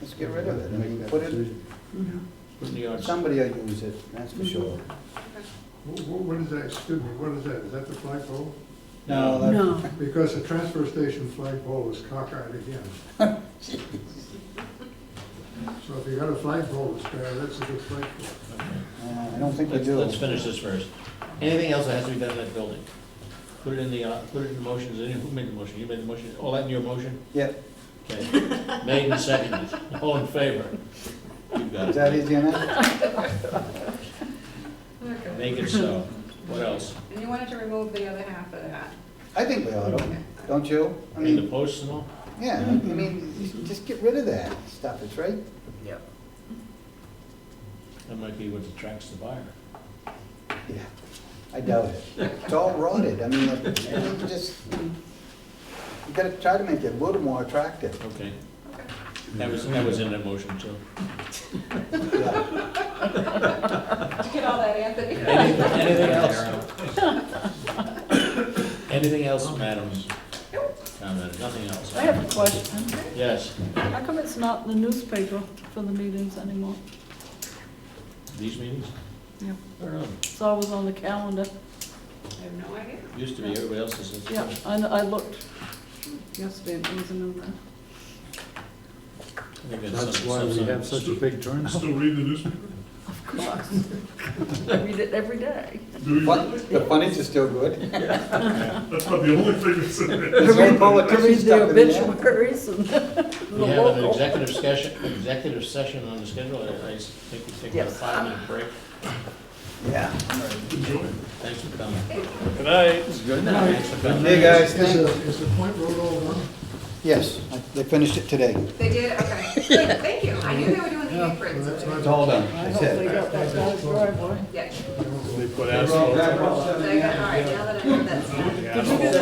Let's get rid of it, I make mean, that put it, decision. Mhm. Put in the yard. somebody will use it, that's for sure. What is that, excuse me, what is that? Is that the flagpole? No, that- No, Because the transfer station flagpole is cockeyed again. So if you got a flagpole that's bad, that's a good flagpole. Okay. I don't think we do. Let's finish this first. Anything else that has to be done in that building? Put it in the motions, who made the motion? You made the motion, all that in your motion? Yep, Okay, made and seconded, all in favor? You got is that it. easy enough? Okay. Make it so. What else? And you wanted to remove the other half of that. I think we ought to, don't you? I I mean, the mean, posts and all? yeah, I mean, just get rid of that stuff, it's right. yep. That might be what attracts the buyer. Yeah, I doubt it. It's all rotted, I mean, you just, you gotta try to make it a little more attractive. Okay, Okay. that was in that motion too. Yeah. Did you get all that, Anthony? Anything else? Anything else, madam? Nope. comment, nothing else. I have a question. Yes, How come it's not in the newspaper for the meetings anymore? these meetings? Yeah. I don't know, It's always on the calendar. I have no idea. used to be, everybody else's is. Yeah, I looked yesterday and it wasn't in there. I think it's That's some- why we some- have such a big turnout. Still read the newspaper? Of course. I read it every day. Do you Fun- really? The funnies are still good. That's about the only thing that's in there. There's one To politician read stuff the in there. obituaries and the We have an local. executive session on the schedule, I think we take about a Yes. 5-minute break. Yeah. Enjoy. Thanks for coming. Good night. Good night. Thanks for coming. Hey, guys, Is thanks. the Point Road all done? Yes, they finished it today. They did, okay, good, thank you, I knew they were doing the Yeah, aprons. that's so not- It's all done. I That's hope it. they got that guy's driveway. Yeah, They put They're all asphalt. back all so I got, all right, now that I know that's. Yeah.